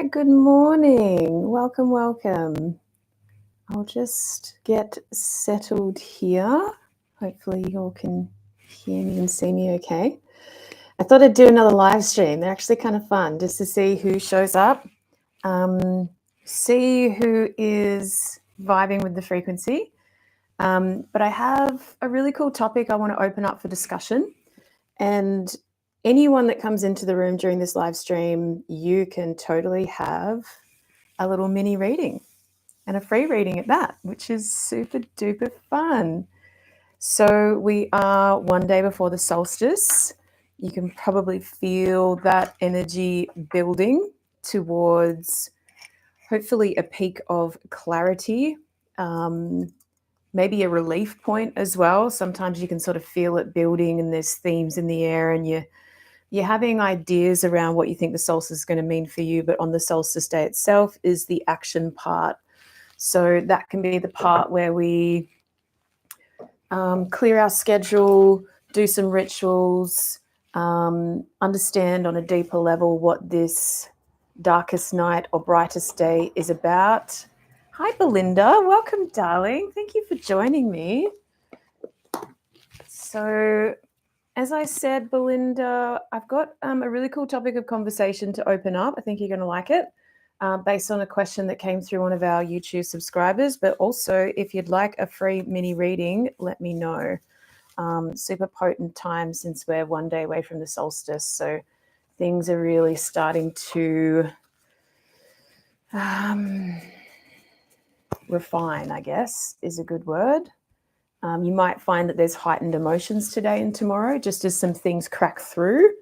right, good morning. Welcome. I'll just get settled here. Hopefully you all can hear me and see me okay. I thought I'd do another live stream. They're actually kind of fun just to see who shows up, see who is vibing with the frequency. But I have a really cool topic I want to open up for discussion. And anyone that comes into the room during this live stream, you can totally have a little mini reading and a free reading at that, which is super duper fun. So we are one day before the solstice. You can probably feel that energy building towards hopefully a peak of clarity, maybe a relief point as well. Sometimes you can sort of feel it building and there's themes in the air and you're having ideas around what you think the solstice is going to mean for you, but on the solstice day itself is the action part. So that can be the part where we clear our schedule, do some rituals, understand on a deeper level what this darkest night or brightest day is about. Hi, Belinda. Welcome, darling. Thank you for joining me. So, as I said, Belinda, I've got a really cool topic of conversation to open up. I think you're going to like it, based on a question that came through one of our YouTube subscribers. But also, if you'd like a free mini reading, let me know. Super potent time since we're one day away from the solstice. So things are really starting to refine, I guess, is a good word. You might find that there's heightened emotions today and tomorrow, just as some things crack through.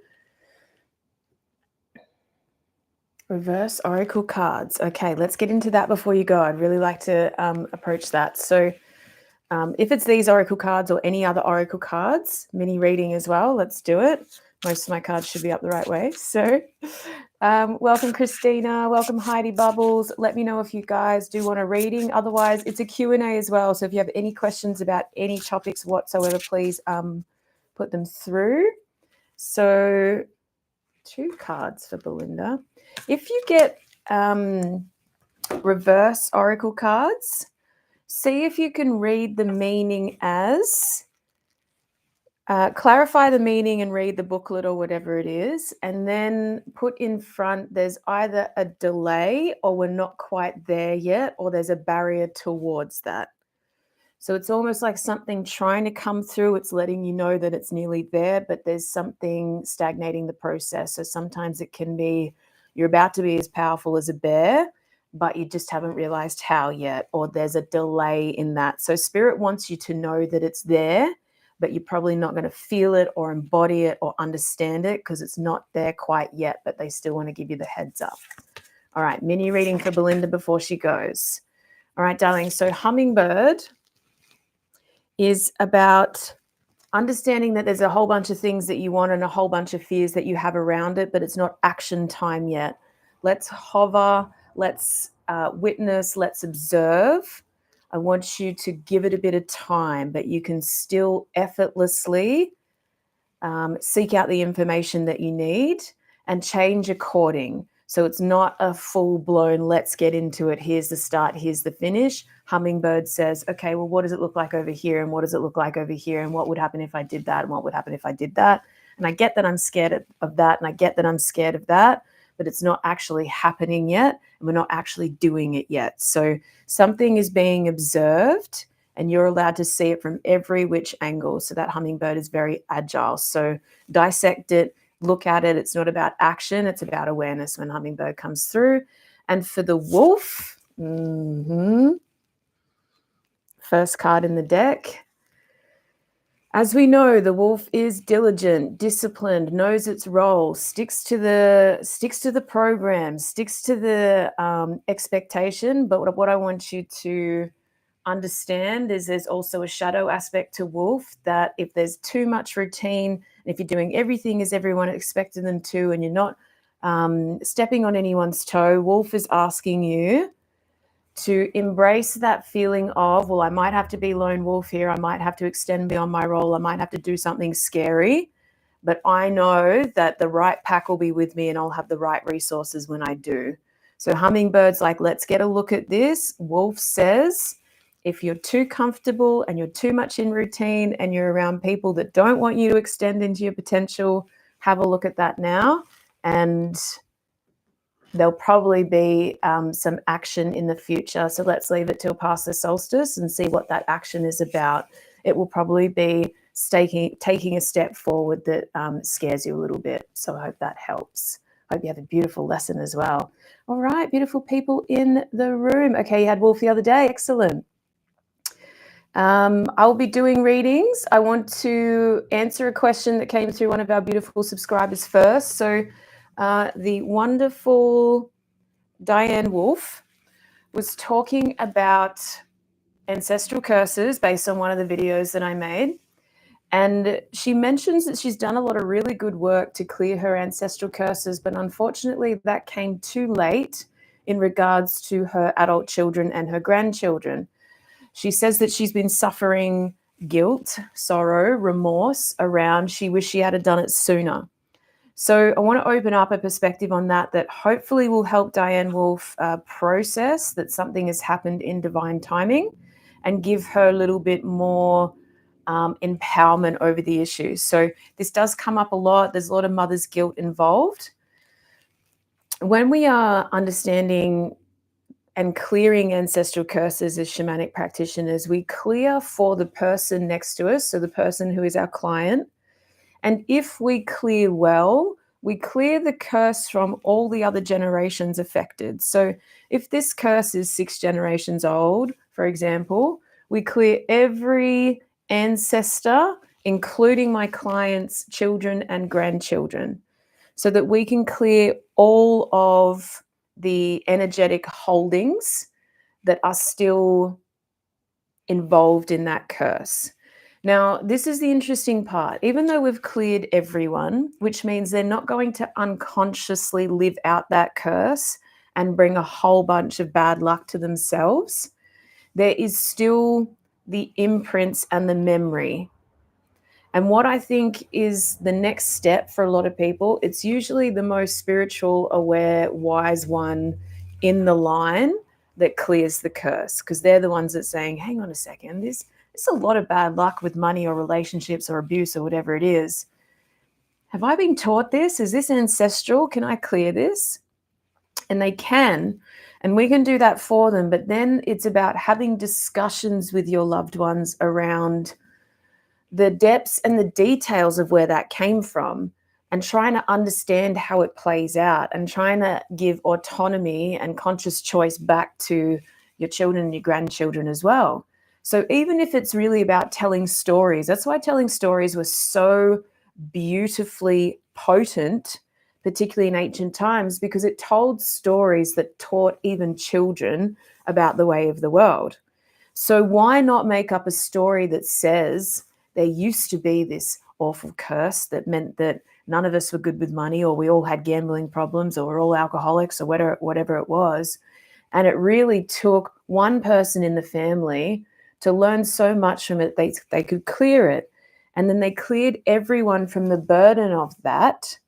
Reverse Oracle cards. Okay, let's get into that before you go. I'd really like to approach that. So if it's these Oracle cards or any other Oracle cards, mini reading as well, let's do it. Most of my cards should be up the right way. So welcome, Christina. Welcome, Heidi Bubbles. Let me know if you guys do want a reading. Otherwise, it's a Q&A as well. So if you have any questions about any topics whatsoever, please put them through. So 2 cards for Belinda. If you get reverse Oracle cards, see if you can read the meaning as clarify the meaning and read the booklet or whatever it is, and then put in front there's either a delay or we're not quite there yet, or there's a barrier towards that. So it's almost like something trying to come through. It's letting you know that it's nearly there, but there's something stagnating the process. So sometimes it can be you're about to be as powerful as a bear, but you just haven't realized how yet, or there's a delay in that. So Spirit wants you to know that it's there, but you're probably not going to feel it or embody it or understand it because it's not there quite yet, but they still want to give you the heads up. All right, mini reading for Belinda before she goes. All right, darling. So Hummingbird is about understanding that there's a whole bunch of things that you want and a whole bunch of fears that you have around it, but it's not action time yet. Let's hover, let's witness, let's observe. I want you to give it a bit of time, but you can still effortlessly seek out the information that you need and change according. So it's not a full-blown, let's get into it, here's the start, here's the finish. Hummingbird says, okay, well, what does it look like over here? And what does it look like over here? And what would happen if I did that? And what would happen if I did that? And I get that I'm scared of that. And I get that I'm scared of that, but it's not actually happening yet. And we're not actually doing it yet. So something is being observed and you're allowed to see it from every which angle. So that hummingbird is very agile. So dissect it, look at it. It's not about action. It's about awareness when hummingbird comes through. And for the wolf, first card in the deck. As we know, the wolf is diligent, disciplined, knows its role, sticks to the program, sticks to the expectation. But what I want you to understand is there's also a shadow aspect to wolf, that if there's too much routine, and if you're doing everything as everyone expected them to, and you're not stepping on anyone's toe, wolf is asking you to embrace that feeling of, well, I might have to be lone wolf here. I might have to extend beyond my role. I might have to do something scary, but I know that the right pack will be with me and I'll have the right resources when I do. So Hummingbird's like, let's get a look at this. Wolf says, if you're too comfortable and you're too much in routine and you're around people that don't want you to extend into your potential, have a look at that now. And there'll probably be some action in the future. So let's leave it till past the solstice and see what that action is about. It will probably be taking a step forward that scares you a little bit. So I hope that helps. I hope you have a beautiful lesson as well. All right, beautiful people in the room. Okay, you had Wolf the other day. Excellent. I'll be doing readings. I want to answer a question that came through one of our beautiful subscribers first. So the wonderful Diane Wolf was talking about ancestral curses based on one of the videos that I made. And she mentions that she's done a lot of really good work to clear her ancestral curses, but unfortunately that came too late in regards to her adult children and her grandchildren. She says that she's been suffering guilt, sorrow, remorse around she wished she had done it sooner. So I want to open up a perspective on that hopefully will help Diane Wolf process that something has happened in divine timing and give her a little bit more empowerment over the issues. So this does come up a lot. There's a lot of mother's guilt involved. When we are understanding and clearing ancestral curses as shamanic practitioners, we clear for the person next to us, so the person who is our client. And if we clear well, we clear the curse from all the other generations affected. So if this curse is 6 generations old, for example, we clear every ancestor, including my client's children and grandchildren, so that we can clear all of the energetic holdings that are still involved in that curse. Now, this is the interesting part. Even though we've cleared everyone, which means they're not going to unconsciously live out that curse and bring a whole bunch of bad luck to themselves, there is still the imprints and the memory. And what I think is the next step for a lot of people, it's usually the most spiritual, aware, wise one in the line that clears the curse, because they're the ones that saying, hang on a second, there's a lot of bad luck with money or relationships or abuse or whatever it is. Have I been taught this? Is this ancestral? Can I clear this? And they can, and we can do that for them. But then it's about having discussions with your loved ones around the depths and the details of where that came from, and trying to understand how it plays out, and trying to give autonomy and conscious choice back to your children and your grandchildren as well. So even if it's really about telling stories, that's why telling stories was so beautifully potent, particularly in ancient times, because it told stories that taught even children about the way of the world. So why not make up a story that says there used to be this awful curse that meant that none of us were good with money, or we all had gambling problems, or we're all alcoholics, or whatever it was. And it really took one person in the family to learn so much from it, they could clear it. And then they cleared everyone from the burden of that.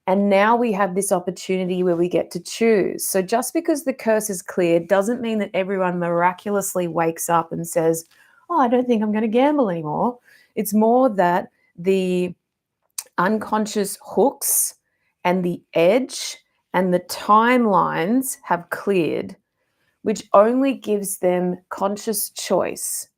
And now we have this opportunity where we get to choose. So just because the curse is cleared doesn't mean that everyone miraculously wakes up and says, oh, I don't think I'm going to gamble anymore. It's more that the unconscious hooks and the edge and the timelines have cleared, which only gives them conscious choice.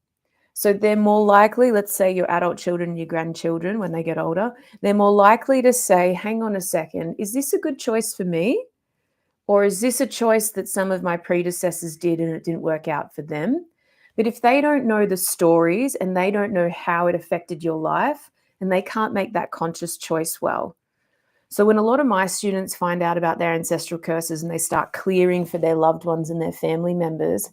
So they're more likely, let's say your adult children and your grandchildren, when they get older, they're more likely to say, hang on a second, is this a good choice for me? Or is this a choice that some of my predecessors did and it didn't work out for them? But if they don't know the stories and they don't know how it affected your life, and they can't make that conscious choice well. So when a lot of my students find out about their ancestral curses and they start clearing for their loved ones and their family members,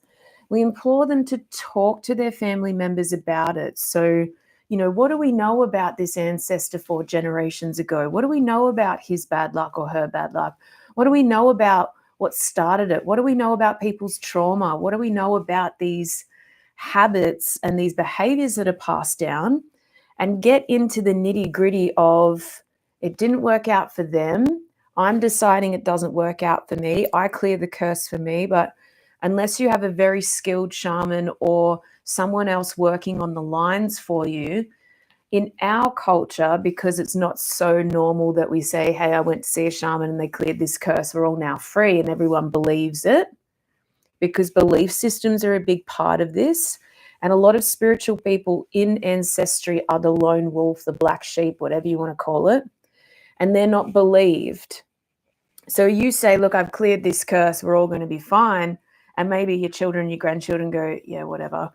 we implore them to talk to their family members about it. So, what do we know about this ancestor 4 generations ago? What do we know about his bad luck or her bad luck? What do we know about what started it? What do we know about people's trauma? What do we know about these habits and these behaviors that are passed down? And get into the nitty-gritty of, it didn't work out for them. I'm deciding it doesn't work out for me. I clear the curse for me, but unless you have a very skilled shaman or someone else working on the lines for you, in our culture, because it's not so normal that we say, hey, I went to see a shaman and they cleared this curse, we're all now free, and everyone believes it, because belief systems are a big part of this. And a lot of spiritual people in ancestry are the lone wolf, the black sheep, whatever you want to call it, and they're not believed. So you say, look, I've cleared this curse, we're all going to be fine. And maybe your children, your grandchildren go, yeah, whatever.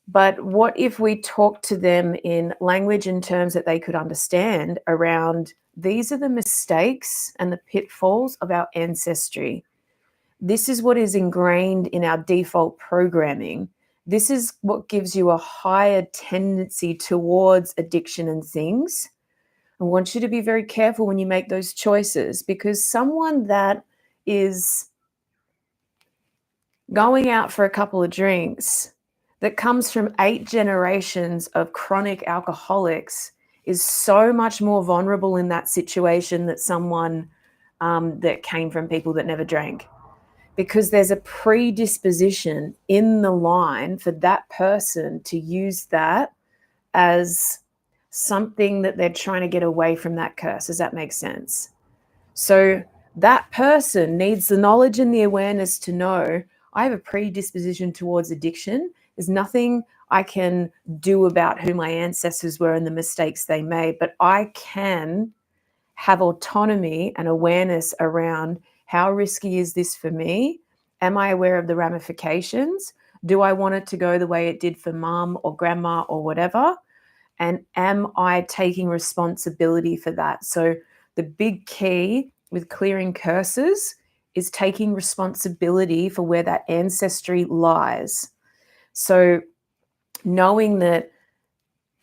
But what if we talk to them in language and terms that they could understand around, these are the mistakes and the pitfalls of our ancestry. This is what is ingrained in our default programming. This is what gives you a higher tendency towards addiction and things. I want you to be very careful when you make those choices, because someone that is going out for a couple of drinks that comes from 8 generations of chronic alcoholics is so much more vulnerable in that situation than someone that came from people that never drank, because there's a predisposition in the line for that person to use that as something that they're trying to get away from that curse. Does that make sense? So that person needs the knowledge and the awareness to know, I have a predisposition towards addiction. There's nothing I can do about who my ancestors were and the mistakes they made, but I can have autonomy and awareness around, how risky is this for me? Am I aware of the ramifications? Do I want it to go the way it did for mom or grandma or whatever? And am I taking responsibility for that? So the big key with clearing curses is taking responsibility for where that ancestry lies. So knowing that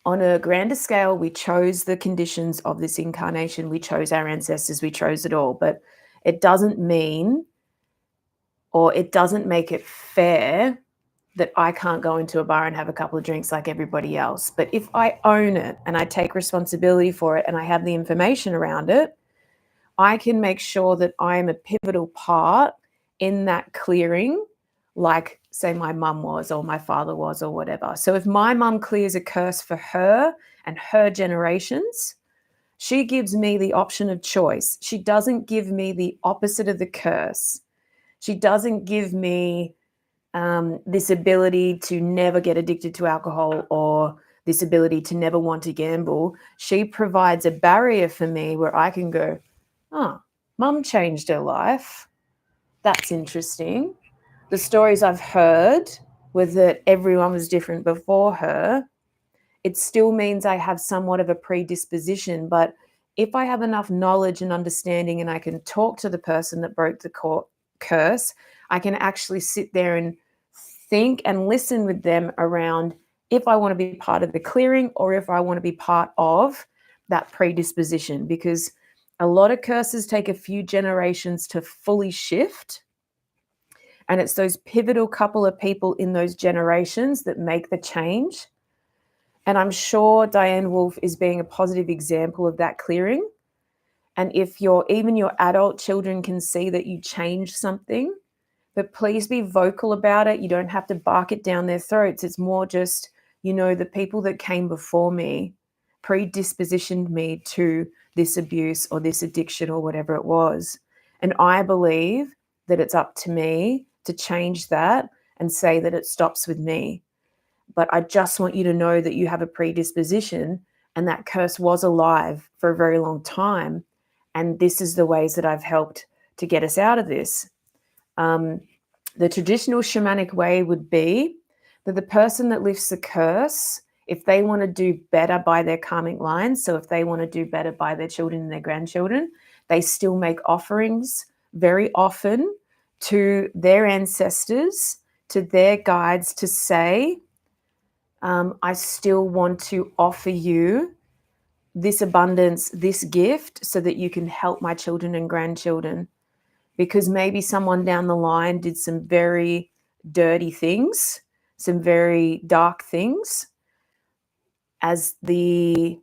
on a grander scale, we chose the conditions of this incarnation, we chose our ancestors, we chose it all, but it doesn't mean, or it doesn't make it fair, that I can't go into a bar and have a couple of drinks like everybody else. But if I own it and I take responsibility for it and I have the information around it, I can make sure that I'm a pivotal part in that clearing, like say my mum was or my father was or whatever. So if my mum clears a curse for her and her generations, she gives me the option of choice. She doesn't give me the opposite of the curse. She doesn't give me this ability to never get addicted to alcohol or this ability to never want to gamble. She provides a barrier for me where I can go, oh, mum changed her life. That's interesting. The stories I've heard were that everyone was different before her. It still means I have somewhat of a predisposition, but if I have enough knowledge and understanding and I can talk to the person that broke the curse, I can actually sit there and think and listen with them around if I want to be part of the clearing or if I want to be part of that predisposition, because a lot of curses take a few generations to fully shift. And it's those pivotal couple of people in those generations that make the change. And I'm sure Diane Wolf is being a positive example of that clearing. And if even your adult children can see that you changed something, but please be vocal about it. You don't have to bark it down their throats. It's more just, the people that came before me predispositioned me to this abuse or this addiction or whatever it was. And I believe that it's up to me to change that and say that it stops with me. But I just want you to know that you have a predisposition and that curse was alive for a very long time. And this is the ways that I've helped to get us out of this. The traditional shamanic way would be that the person that lifts the curse, if they want to do better by their karmic line, so if they want to do better by their children and their grandchildren, they still make offerings very often to their ancestors, to their guides, to say, I still want to offer you this abundance, this gift, so that you can help my children and grandchildren. Because maybe someone down the line did some very dirty things, some very dark things, as the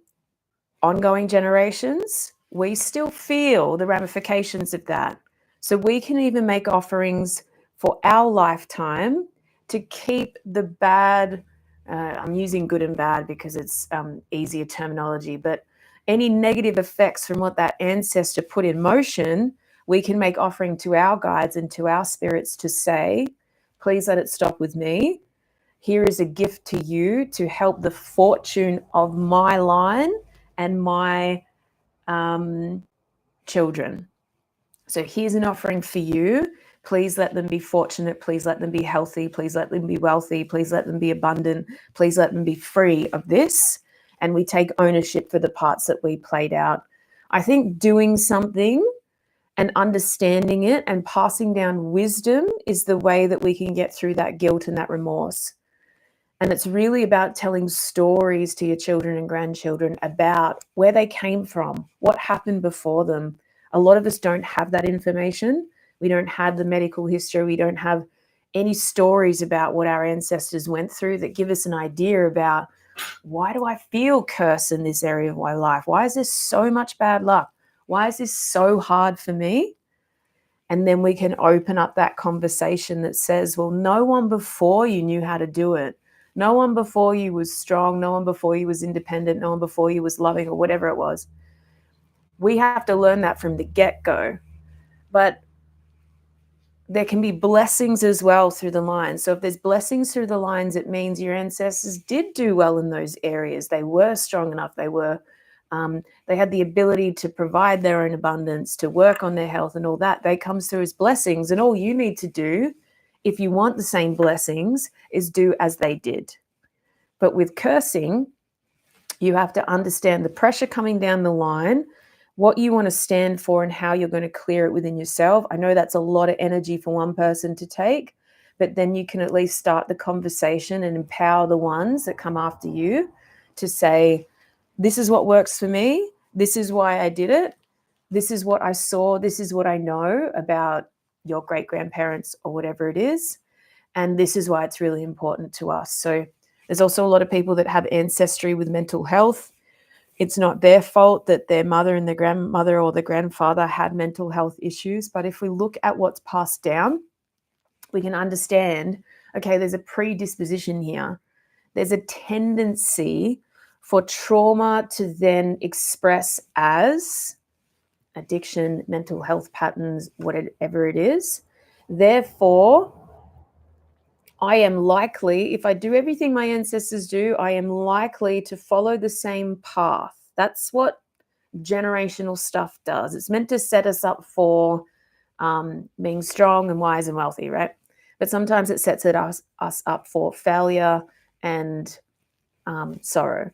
ongoing generations we still feel the ramifications of that. So we can even make offerings for our lifetime to keep the bad, I'm using good and bad because it's easier terminology, but any negative effects from what that ancestor put in motion, we can make offering to our guides and to our spirits to say, please let it stop with me. Here is a gift to you to help the fortune of my line and my children. So here's an offering for you. Please let them be fortunate. Please let them be healthy. Please let them be wealthy. Please let them be abundant. Please let them be free of this. And we take ownership for the parts that we played out. I think doing something and understanding it and passing down wisdom is the way that we can get through that guilt and that remorse. And it's really about telling stories to your children and grandchildren about where they came from, what happened before them. A lot of us don't have that information. We don't have the medical history. We don't have any stories about what our ancestors went through that give us an idea about, why do I feel cursed in this area of my life? Why is there so much bad luck? Why is this so hard for me? And then we can open up that conversation that says, well, no one before you knew how to do it. No one before you was strong. No one before you was independent. No one before you was loving, or whatever it was. We have to learn that from the get-go. But there can be blessings as well through the lines. So if there's blessings through the lines, it means your ancestors did do well in those areas. They were strong enough. They had the ability to provide their own abundance, to work on their health and all that. They comes through as blessings. And all you need to do, if you want the same blessings, is do as they did. But with cursing, you have to understand the pressure coming down the line, what you want to stand for, and how you're going to clear it within yourself. I know that's a lot of energy for one person to take, but then you can at least start the conversation and empower the ones that come after you to say, this is what works for me. This is why I did it. This is what I saw. This is what I know about your great-grandparents or whatever it is. And this is why it's really important to us. So there's also a lot of people that have ancestry with mental health. It's not their fault that their mother and their grandmother or the grandfather had mental health issues. But if we look at what's passed down, we can understand, okay, there's a predisposition here. There's a tendency for trauma to then express as addiction, mental health patterns, whatever it is. Therefore, I am likely, if I do everything my ancestors do, I am likely to follow the same path. That's what generational stuff does. It's meant to set us up for being strong and wise and wealthy, right? But sometimes it sets us up for failure and sorrow.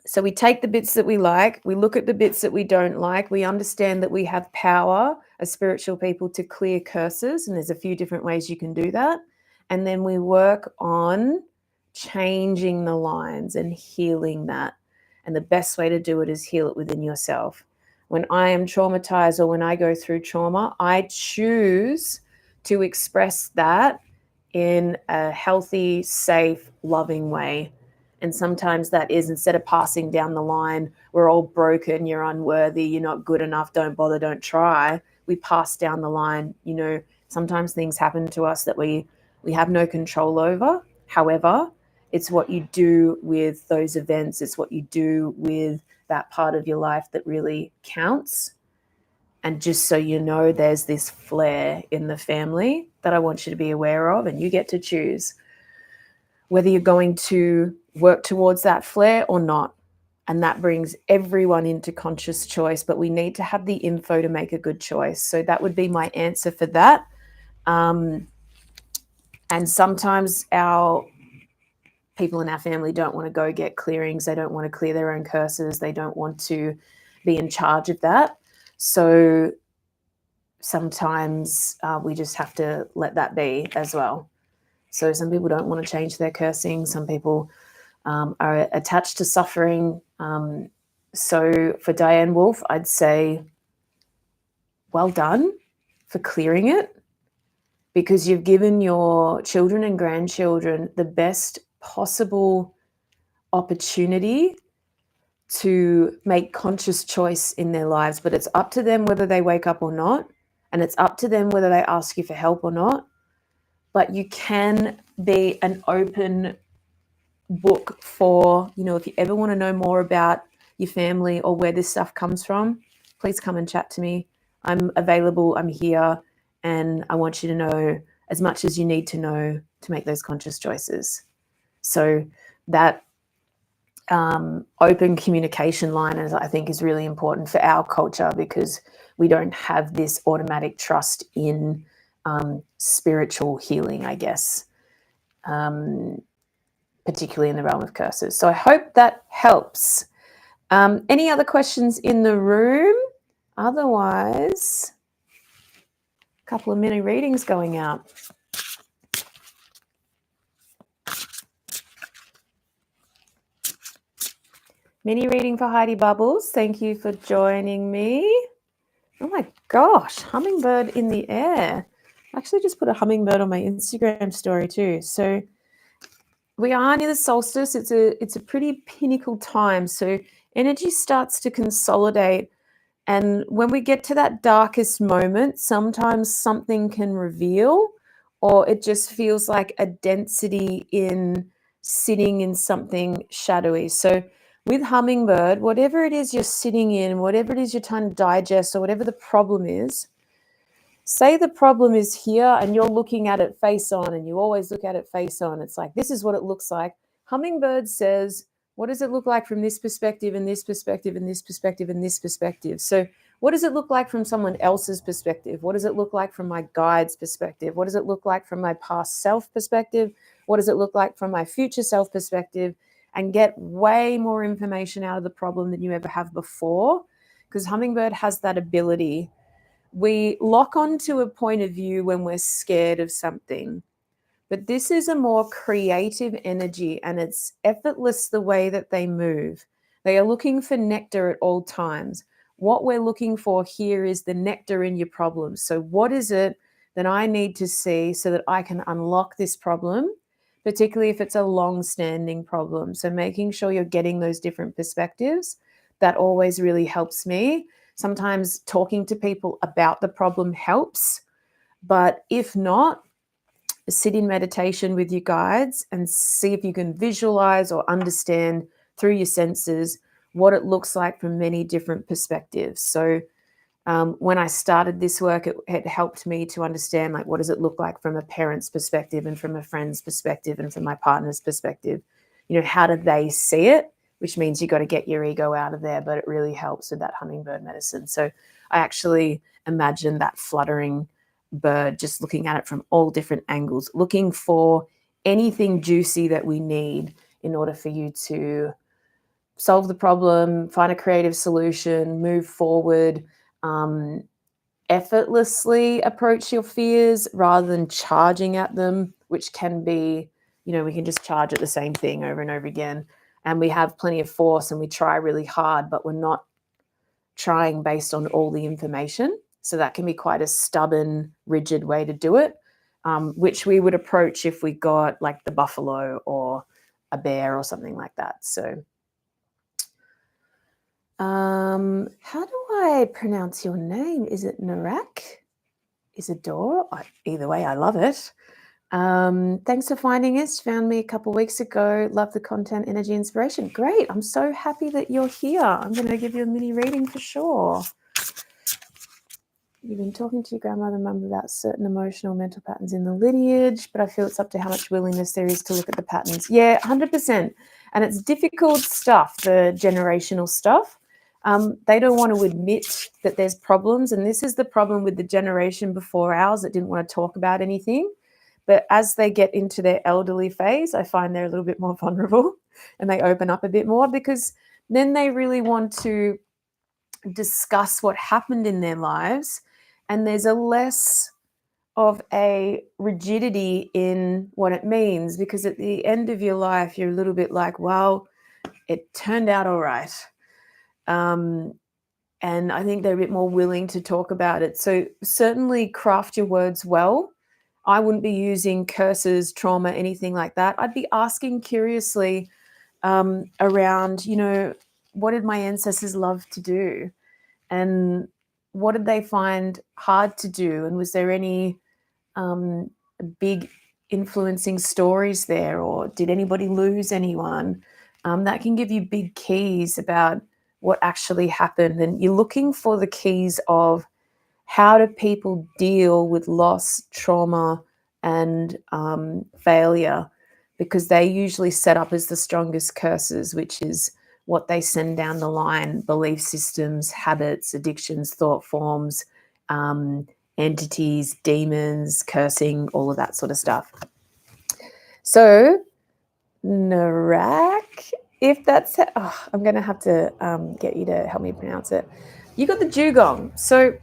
So we take the bits that we like, we look at the bits that we don't like, we understand that we have power as spiritual people to clear curses, and there's a few different ways you can do that. And then we work on changing the lines and healing that. And the best way to do it is heal it within yourself. When I am traumatized or when I go through trauma, I choose to express that in a healthy, safe, loving way. And sometimes that is, instead of passing down the line, we're all broken, you're unworthy, you're not good enough, don't bother, don't try. We pass down the line. You know, sometimes things happen to us that we have no control over. However, it's what you do with those events. It's what you do with that part of your life that really counts. And just so you know, there's this flare in the family that I want you to be aware of, and you get to choose whether you're going to work towards that flare or not. And that brings everyone into conscious choice, but we need to have the info to make a good choice. So that would be my answer for that. And sometimes our people in our family don't want to go get clearings. They don't want to clear their own curses. They don't want to be in charge of that. So sometimes we just have to let that be as well. So some people don't want to change their cursing. Some people are attached to suffering. So for Diane Wolf, I'd say, well done for clearing it, because you've given your children and grandchildren the best possible opportunity to make conscious choice in their lives, but it's up to them whether they wake up or not, and it's up to them whether they ask you for help or not. But you can be an open book for, if you ever want to know more about your family or where this stuff comes from, please come and chat to me. I'm available, I'm here, and I want you to know as much as you need to know to make those conscious choices. So that open communication line, I think, is really important for our culture, because we don't have this automatic trust in spiritual healing, I guess, particularly in the realm of curses. So I hope that helps. Any other questions in the room? Otherwise, a couple of mini readings going out. Mini reading for Heidi Bubbles. Thank you for joining me. Oh my gosh, hummingbird in the air. I actually just put a hummingbird on my Instagram story too. So we are near the solstice. It's a pretty pinnacle time. So energy starts to consolidate. And when we get to that darkest moment, sometimes something can reveal, or it just feels like a density in sitting in something shadowy. So with hummingbird, whatever it is you're sitting in, whatever it is you're trying to digest, or whatever the problem is, say the problem is here and you're looking at it face on, and you always look at it face on. It's like, this is what it looks like. Hummingbird says, what does it look like from this perspective, and this perspective, and this perspective, and this perspective? So what does it look like from someone else's perspective? What does it look like from my guide's perspective? What does it look like from my past self perspective? What does it look like from my future self perspective? And get way more information out of the problem than you ever have before, because hummingbird has that ability. We lock onto a point of view when we're scared of something, but this is a more creative energy, and it's effortless the way that they move. They are looking for nectar at all times. What we're looking for here is the nectar in your problem. So what is it that I need to see so that I can unlock this problem, particularly if it's a long-standing problem? So making sure you're getting those different perspectives, that always really helps me. Sometimes talking to people about the problem helps, but if not, sit in meditation with your guides and see if you can visualize or understand through your senses what it looks like from many different perspectives. So when I started this work, it helped me to understand, like, what does it look like from a parent's perspective, and from a friend's perspective, and from my partner's perspective? How do they see it? Which means you got to get your ego out of there, but it really helps with that hummingbird medicine. So I actually imagine that fluttering bird, just looking at it from all different angles, looking for anything juicy that we need in order for you to solve the problem, find a creative solution, move forward, effortlessly approach your fears rather than charging at them, which can be, we can just charge at the same thing over and over again. And we have plenty of force and we try really hard, but we're not trying based on all the information. So that can be quite a stubborn, rigid way to do it, which we would approach if we got like the buffalo or a bear or something like that. So how do I pronounce your name? Is it Narak? Isadora? Either way, I love it. Thanks for finding us. Found me a couple of weeks ago. Love the content, energy, inspiration. Great. I'm so happy that you're here. I'm going to give you a mini reading for sure. You've been talking to your grandmother and mum about certain emotional mental patterns in the lineage, but I feel it's up to how much willingness there is to look at the patterns. Yeah, 100%. And it's difficult stuff, the generational stuff. They don't want to admit that there's problems. And this is the problem with the generation before ours that didn't want to talk about anything. But as they get into their elderly phase, I find they're a little bit more vulnerable and they open up a bit more, because then they really want to discuss what happened in their lives. And there's a less of a rigidity in what it means, because at the end of your life, you're a little bit like, well, it turned out all right. And I think they're a bit more willing to talk about it. So certainly craft your words well. I wouldn't be using curses, trauma, anything like that. I'd be asking curiously around, what did my ancestors love to do? And what did they find hard to do? And was there any big influencing stories there, or did anybody lose anyone? That can give you big keys about what actually happened. And you're looking for the keys of how do people deal with loss, trauma, and failure, because they usually set up as the strongest curses, which is what they send down the line: belief systems, habits, addictions, thought forms, entities, demons, cursing, all of that sort of stuff. So, Narak, if that's it, I'm going to have to get you to help me pronounce it. You got the dugong. So,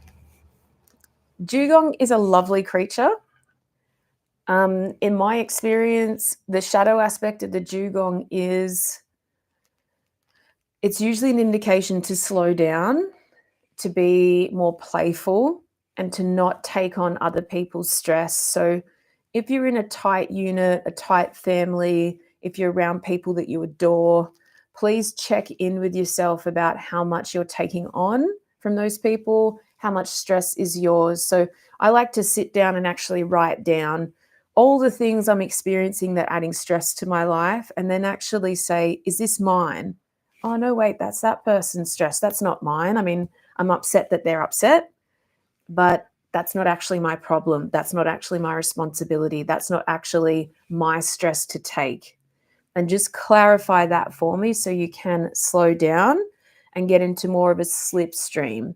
dugong is a lovely creature. In my experience, the shadow aspect of the dugong is it's usually an indication to slow down, to be more playful, and to not take on other people's stress. So if you're in a tight unit, a tight family, if you're around people that you adore, please check in with yourself about how much you're taking on from those people, how much stress is yours. So I like to sit down and actually write down all the things I'm experiencing that are adding stress to my life, and then actually say, is this mine? Oh, no, wait, that's that person's stress. That's not mine. I mean, I'm upset that they're upset, but that's not actually my problem. That's not actually my responsibility. That's not actually my stress to take. And just clarify that for me so you can slow down and get into more of a slipstream.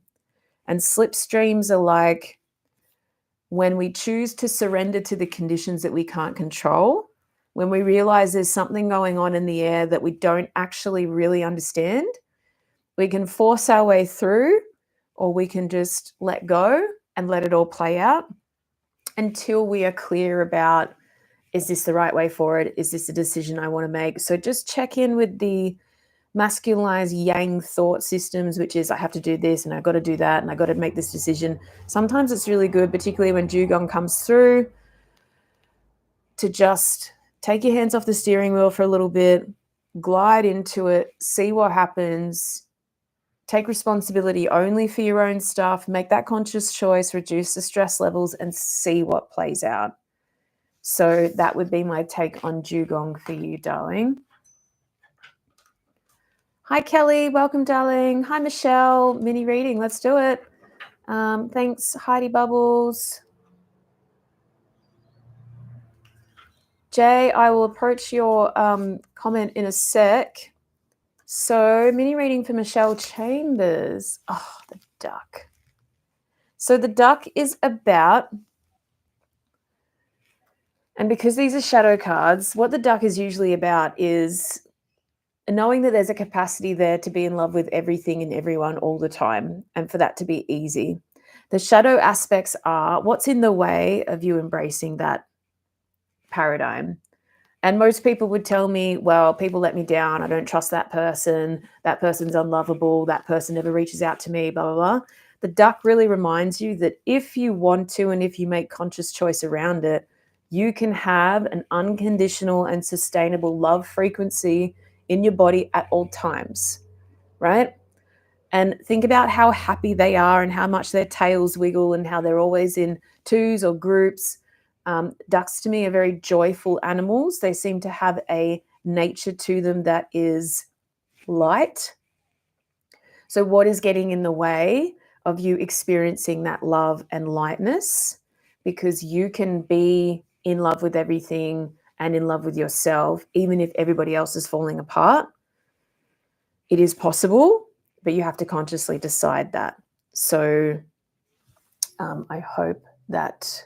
And slipstreams are like when we choose to surrender to the conditions that we can't control, when we realize there's something going on in the air that we don't actually really understand. We can force our way through, or we can just let go and let it all play out until we are clear about, is this the right way forward? Is this a decision I want to make? So just check in with the masculinized yang thought systems, which is I have to do this and I've got to do that and I've got to make this decision. Sometimes it's really good, particularly when dugong comes through, to just take your hands off the steering wheel for a little bit, glide into it, see what happens. Take responsibility only for your own stuff, make that conscious choice, reduce the stress levels, and see what plays out. So that would be my take on dugong for you, darling. Hi, Kelly. Welcome, darling. Hi, Michelle. Mini reading. Let's do it. Thanks, Heidi Bubbles. Jay, I will approach your comment in a sec. So, mini reading for Michelle Chambers. Oh, the duck. So the duck is about, and because these are shadow cards, what the duck is usually about is knowing that there's a capacity there to be in love with everything and everyone all the time, and for that to be easy. The shadow aspects are what's in the way of you embracing that paradigm. And most people would tell me, well, people let me down. I don't trust that person. That person's unlovable. That person never reaches out to me, blah, blah, blah. The duck really reminds you that if you want to, and if you make conscious choice around it, you can have an unconditional and sustainable love frequency in your body at all times, right? And think about how happy they are and how much their tails wiggle and how they're always in twos or groups. Ducks to me are very joyful animals. They seem to have a nature to them that is light. So what is getting in the way of you experiencing that love and lightness? Because you can be in love with everything and in love with yourself, even if everybody else is falling apart. It is possible, but you have to consciously decide that. So I hope that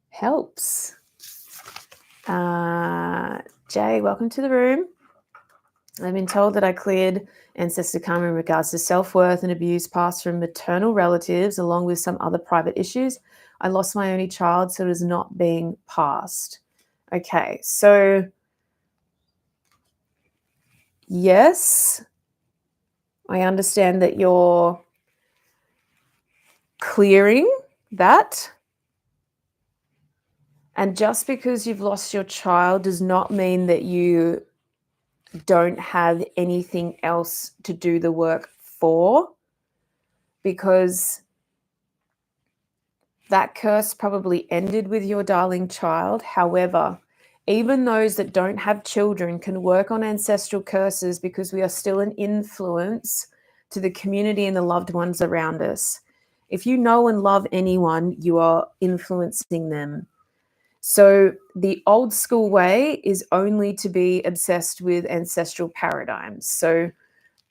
helps. Jay, welcome to the room. I've been told that I cleared ancestor karma in regards to self-worth and abuse passed from maternal relatives, along with some other private issues. I lost my only child, so it is not being passed. Okay, so yes, I understand that you're clearing that. And just because you've lost your child does not mean that you don't have anything else to do the work for, because that curse probably ended with your darling child. However, even those that don't have children can work on ancestral curses, because we are still an influence to the community and the loved ones around us. If you know and love anyone, you are influencing them. So the old school way is only to be obsessed with ancestral paradigms. So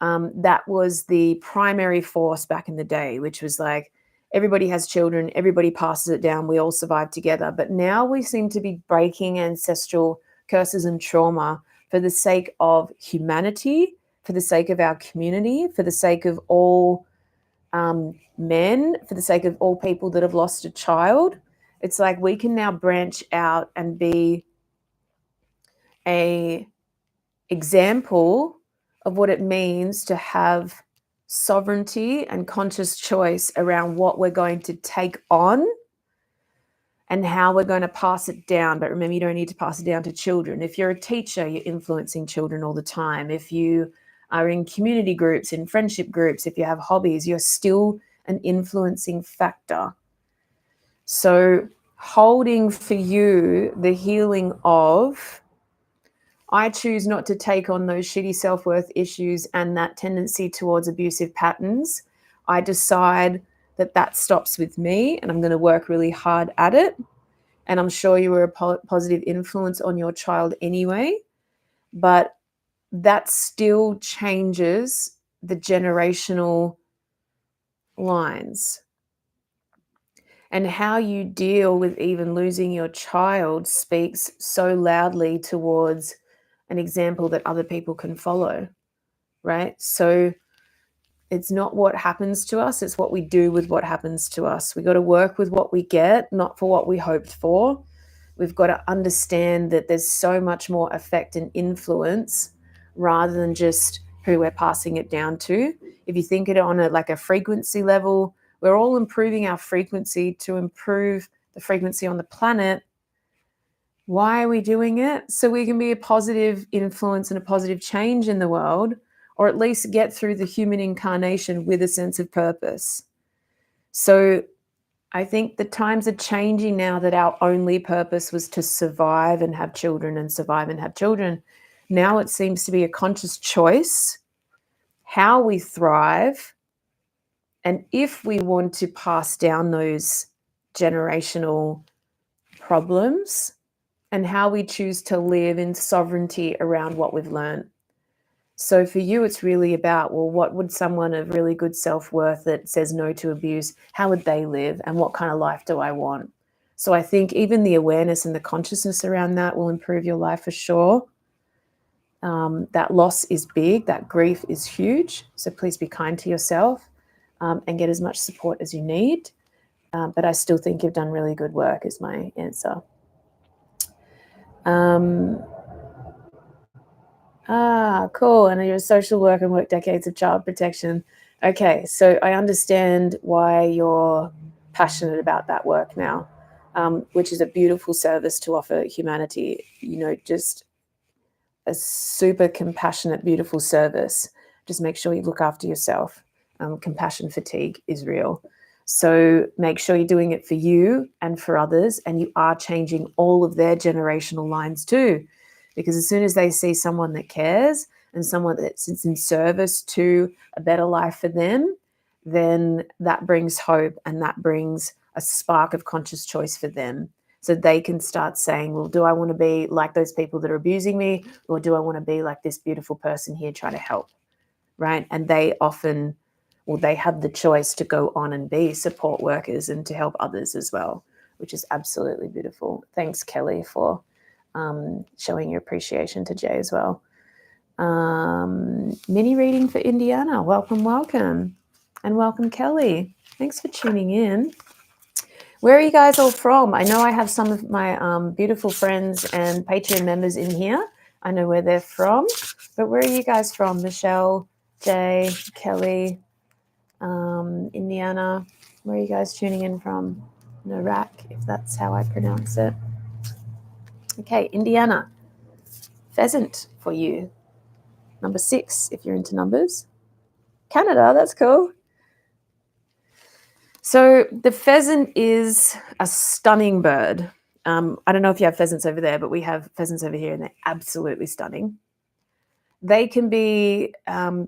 that was the primary force back in the day, which was like, everybody has children, everybody passes it down, we all survive together. But now we seem to be breaking ancestral curses and trauma for the sake of humanity, for the sake of our community, for the sake of all men, for the sake of all people that have lost a child. It's like we can now branch out and be a example of what it means to have sovereignty and conscious choice around what we're going to take on and how we're going to pass it down. But remember, you don't need to pass it down to children. If you're a teacher, you're influencing children all the time. If you are in community groups, in friendship groups, if you have hobbies, you're still an influencing factor. So holding for you the healing of, I choose not to take on those shitty self-worth issues and that tendency towards abusive patterns. I decide that that stops with me, and I'm going to work really hard at it. And I'm sure you were a positive influence on your child anyway, but that still changes the generational lines. And how you deal with even losing your child speaks so loudly towards an example that other people can follow, right? So it's not what happens to us, it's what we do with what happens to us. We got to work with what we get, not for what we hoped for. We've got to understand that there's so much more effect and influence rather than just who we're passing it down to. If you think it on a frequency level, we're all improving our frequency to improve the frequency on the planet. Why are we doing it? So we can be a positive influence and a positive change in the world, or at least get through the human incarnation with a sense of purpose. So I think the times are changing now that our only purpose was to survive and have children and survive and have children. Now it seems to be a conscious choice how we thrive, and if we want to pass down those generational problems, and how we choose to live in sovereignty around what we've learned. So for you, it's really about, well, what would someone of really good self-worth that says no to abuse, how would they live, and what kind of life do I want? So I think even the awareness and the consciousness around that will improve your life for sure. That loss is big, that grief is huge. So please be kind to yourself and get as much support as you need. But I still think you've done really good work is my answer. Cool. And you're a social worker and work decades of child protection. Okay, so I understand why you're passionate about that work now, which is a beautiful service to offer humanity. You know, just a super compassionate, beautiful service. Just make sure you look after yourself. Compassion fatigue is real. So make sure you're doing it for you and for others, and you are changing all of their generational lines too. Because as soon as they see someone that cares and someone that's in service to a better life for them, then that brings hope and that brings a spark of conscious choice for them. So they can start saying, well, do I want to be like those people that are abusing me, or do I want to be like this beautiful person here trying to help, right? And they often, well, they have the choice to go on and be support workers and to help others as well, which is absolutely beautiful. Thanks, Kelly, for showing your appreciation to Jay as well. Mini reading for Indiana. Welcome, welcome. And welcome, Kelly. Thanks for tuning in. Where are you guys all from? I know I have some of my beautiful friends and Patreon members in here. I know where they're from. But where are you guys from? Michelle, Jay, Kelly, Indiana. Where are you guys tuning in from? Narak, if that's how I pronounce it. Okay, Indiana. Pheasant for you. Number 6, if you're into numbers. Canada, that's cool. So the pheasant is a stunning bird. I don't know if you have pheasants over there, but we have pheasants over here and they're absolutely stunning. They can be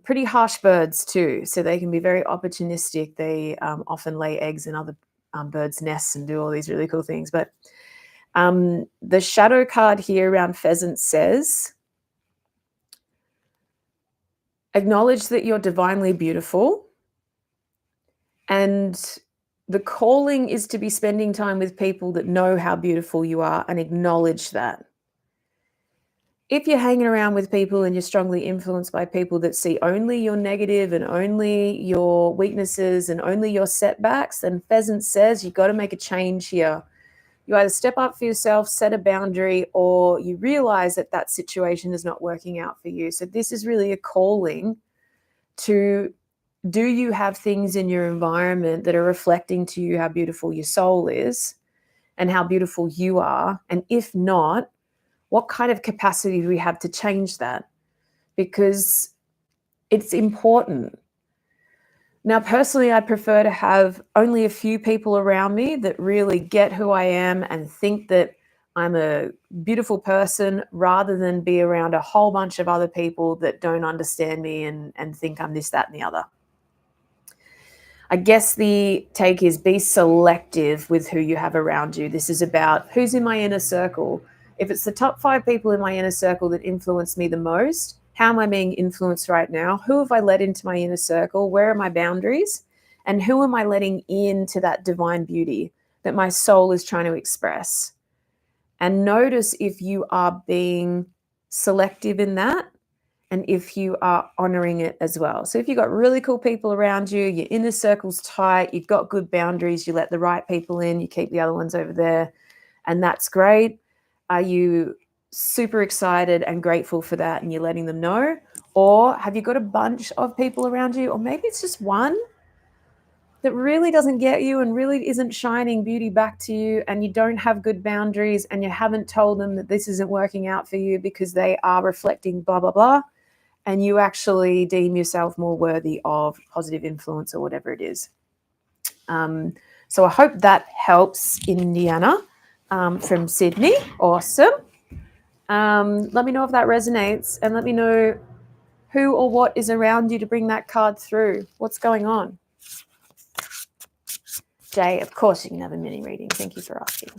pretty harsh birds too. So they can be very opportunistic. They often lay eggs in other birds' nests and do all these really cool things. But the shadow card here around pheasant says, acknowledge that you're divinely beautiful, and the calling is to be spending time with people that know how beautiful you are and acknowledge that. If you're hanging around with people and you're strongly influenced by people that see only your negative and only your weaknesses and only your setbacks, then pheasant says you've got to make a change here. You either step up for yourself, set a boundary, or you realize that that situation is not working out for you. So this is really a calling to, do you have things in your environment that are reflecting to you how beautiful your soul is and how beautiful you are? And if not, what kind of capacity do we have to change that? Because it's important. Now, personally, I prefer to have only a few people around me that really get who I am and think that I'm a beautiful person, rather than be around a whole bunch of other people that don't understand me and think I'm this, that, and the other. I guess the take is, be selective with who you have around you. This is about who's in my inner circle. If it's the top 5 people in my inner circle that influence me the most, how am I being influenced right now? Who have I let into my inner circle? Where are my boundaries? And who am I letting into that divine beauty that my soul is trying to express? And notice if you are being selective in that, and if you are honoring it as well. So if you've got really cool people around you, your inner circle's tight, you've got good boundaries, you let the right people in, you keep the other ones over there, and that's great. Are you super excited and grateful for that and you're letting them know? Or have you got a bunch of people around you, or maybe it's just one that really doesn't get you and really isn't shining beauty back to you, and you don't have good boundaries and you haven't told them that this isn't working out for you because they are reflecting blah, blah, blah, and you actually deem yourself more worthy of positive influence or whatever it is. So I hope that helps, Indiana, from Sydney. Awesome. Let me know if that resonates, and let me know who or what is around you to bring that card through. What's going on? Jay, of course you can have a mini reading. Thank you for asking.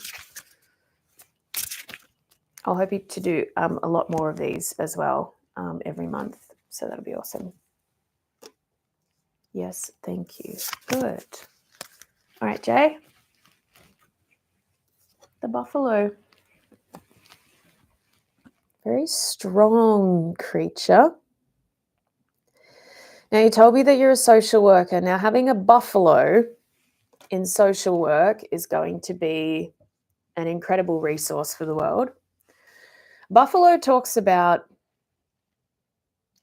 I'll hope to do a lot more of these as well every month. So that'll be awesome. Yes, thank you. Good. All right, Jay. The buffalo. Very strong creature. Now, you told me that you're a social worker. Now, having a buffalo in social work is going to be an incredible resource for the world. Buffalo talks about,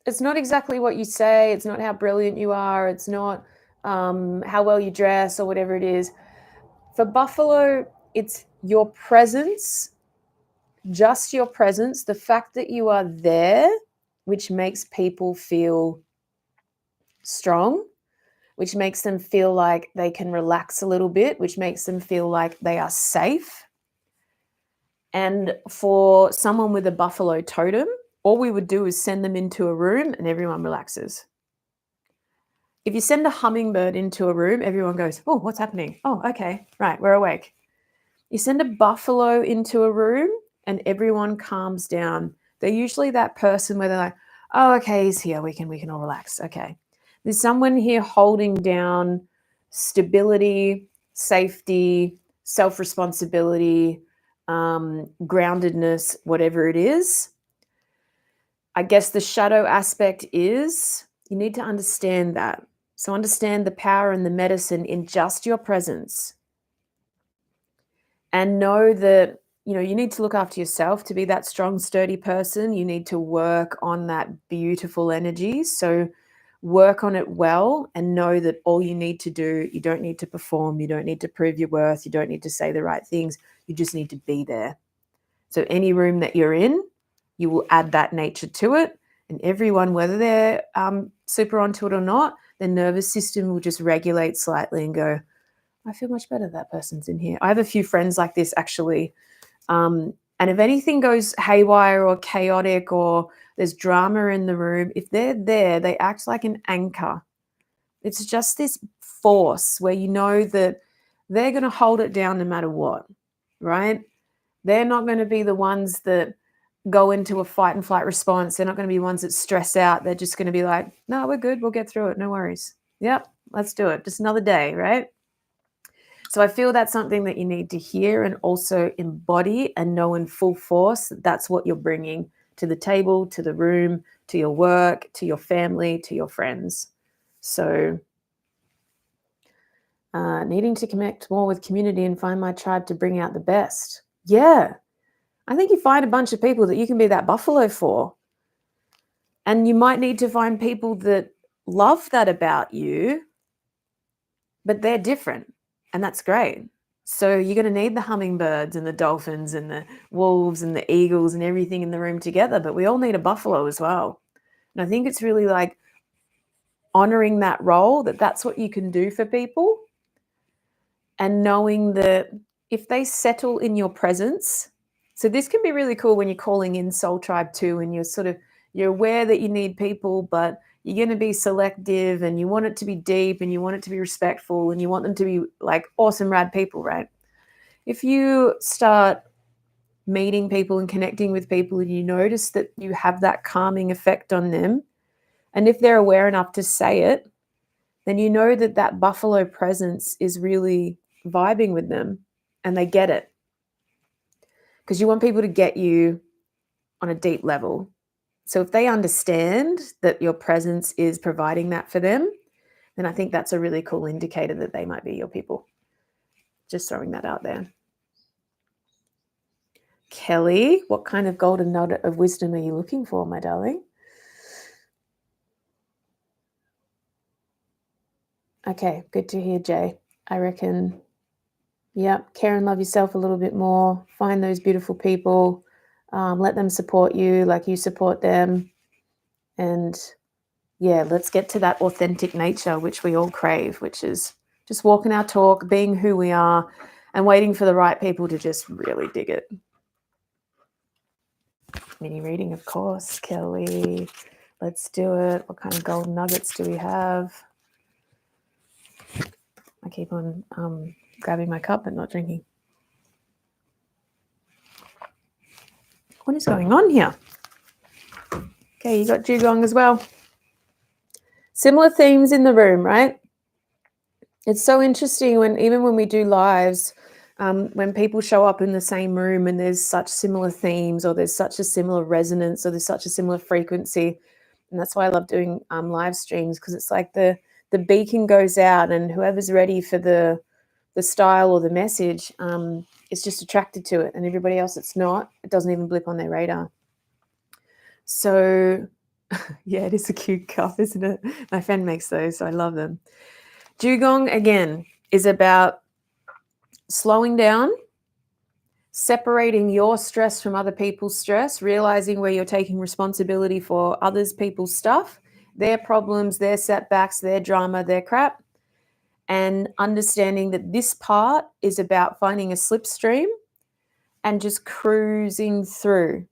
it's not exactly what you say, it's not how brilliant you are, it's not how well you dress or whatever it is. For buffalo, it's your presence, just your presence, the fact that you are there, which makes people feel strong, which makes them feel like they can relax a little bit, which makes them feel like they are safe. And for someone with a buffalo totem, all we would do is send them into a room and everyone relaxes. If you send a hummingbird into a room, everyone goes, oh, what's happening? Oh, okay, right, we're awake. You send a buffalo into a room and everyone calms down. They're usually that person where they're like, oh, okay, he's here, we can all relax. Okay. There's someone here holding down stability, safety, self-responsibility, groundedness, whatever it is. I guess the shadow aspect is you need to understand that. So understand the power and the medicine in just your presence. And know that, you know, you need to look after yourself to be that strong, sturdy person. You need to work on that beautiful energy. So work on it well and know that all you need to do, you don't need to perform, you don't need to prove your worth, you don't need to say the right things, you just need to be there. So any room that you're in, you will add that nature to it And everyone, whether they're super onto it or not, their nervous system will just regulate slightly and go, I feel much better that person's in here. I have a few friends like this actually. And if anything goes haywire or chaotic or there's drama in the room, if they're there, they act like an anchor. It's just this force where you know that they're going to hold it down no matter what, right? They're not going to be the ones that go into a fight and flight response. They're not going to be ones that stress out. They're just going to be like, no, we're good. We'll get through it. No worries. Yep, let's do it. Just another day, right? So I feel that's something that you need to hear and also embody and know in full force that that's what you're bringing to the table, to the room, to your work, to your family, to your friends. So needing to connect more with community and find my tribe to bring out the best. Yeah. I think you find a bunch of people that you can be that buffalo for. And you might need to find people that love that about you, but they're different. And that's great. So you're going to need the hummingbirds and the dolphins and the wolves and the eagles and everything in the room together. But we all need a buffalo as well. And I think it's really like honoring that role, that that's what you can do for people. And knowing that if they settle in your presence, so this can be really cool when you're calling in Soul Tribe too, and you're aware that you need people, but you're going to be selective and you want it to be deep and you want it to be respectful and you want them to be like awesome, rad people, right? If you start meeting people and connecting with people and you notice that you have that calming effect on them, and if they're aware enough to say it, then you know that that buffalo presence is really vibing with them and they get it. Because you want people to get you on a deep level. So if they understand that your presence is providing that for them, then I think that's a really cool indicator that they might be your people. Just throwing that out there. Kelly, what kind of golden nugget of wisdom are you looking for, my darling? Okay, good to hear, Jay. I reckon, yep, care and love yourself a little bit more. Find those beautiful people. Let them support you like you support them. And yeah, let's get to that authentic nature, which we all crave, which is just walking our talk, being who we are, and waiting for the right people to just really dig it. Mini reading, of course, Kelly. Let's do it. What kind of golden nuggets do we have? I keep on grabbing my cup but not drinking. What is going on here? Okay, you got dugong as well. Similar themes in the room, right? It's so interesting even when we do lives, when people show up in the same room and there's such similar themes or there's such a similar resonance or there's such a similar frequency. And that's why I love doing live streams, because it's like the beacon goes out and whoever's ready for the style or the message is just attracted to it, and everybody else that's not, it doesn't even blip on their radar. So yeah, it is a cute cup, isn't it? My friend makes those, so I love them. Dugong, again, is about slowing down, separating your stress from other people's stress, realizing where you're taking responsibility for others people's stuff, their problems, their setbacks, their drama, their crap, and understanding that this part is about finding a slipstream and just cruising through,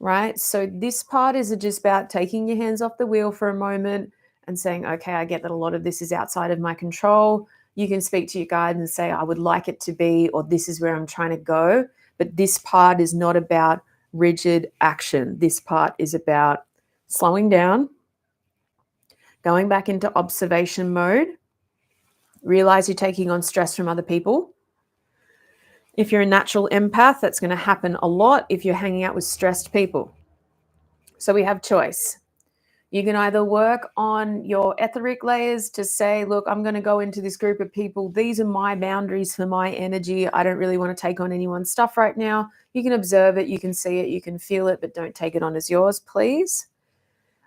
right? So this part is just about taking your hands off the wheel for a moment and saying, okay, I get that a lot of this is outside of my control. You can speak to your guide and say, I would like it to be, or this is where I'm trying to go. But this part is not about rigid action. This part is about slowing down, going back into observation mode, realize you're taking on stress from other people. If you're a natural empath, that's going to happen a lot if you're hanging out with stressed people. So we have choice. You can either work on your etheric layers to say, look, I'm going to go into this group of people. These are my boundaries for my energy. I don't really want to take on anyone's stuff right now. You can observe it, you can see it, you can feel it, but don't take it on as yours, please.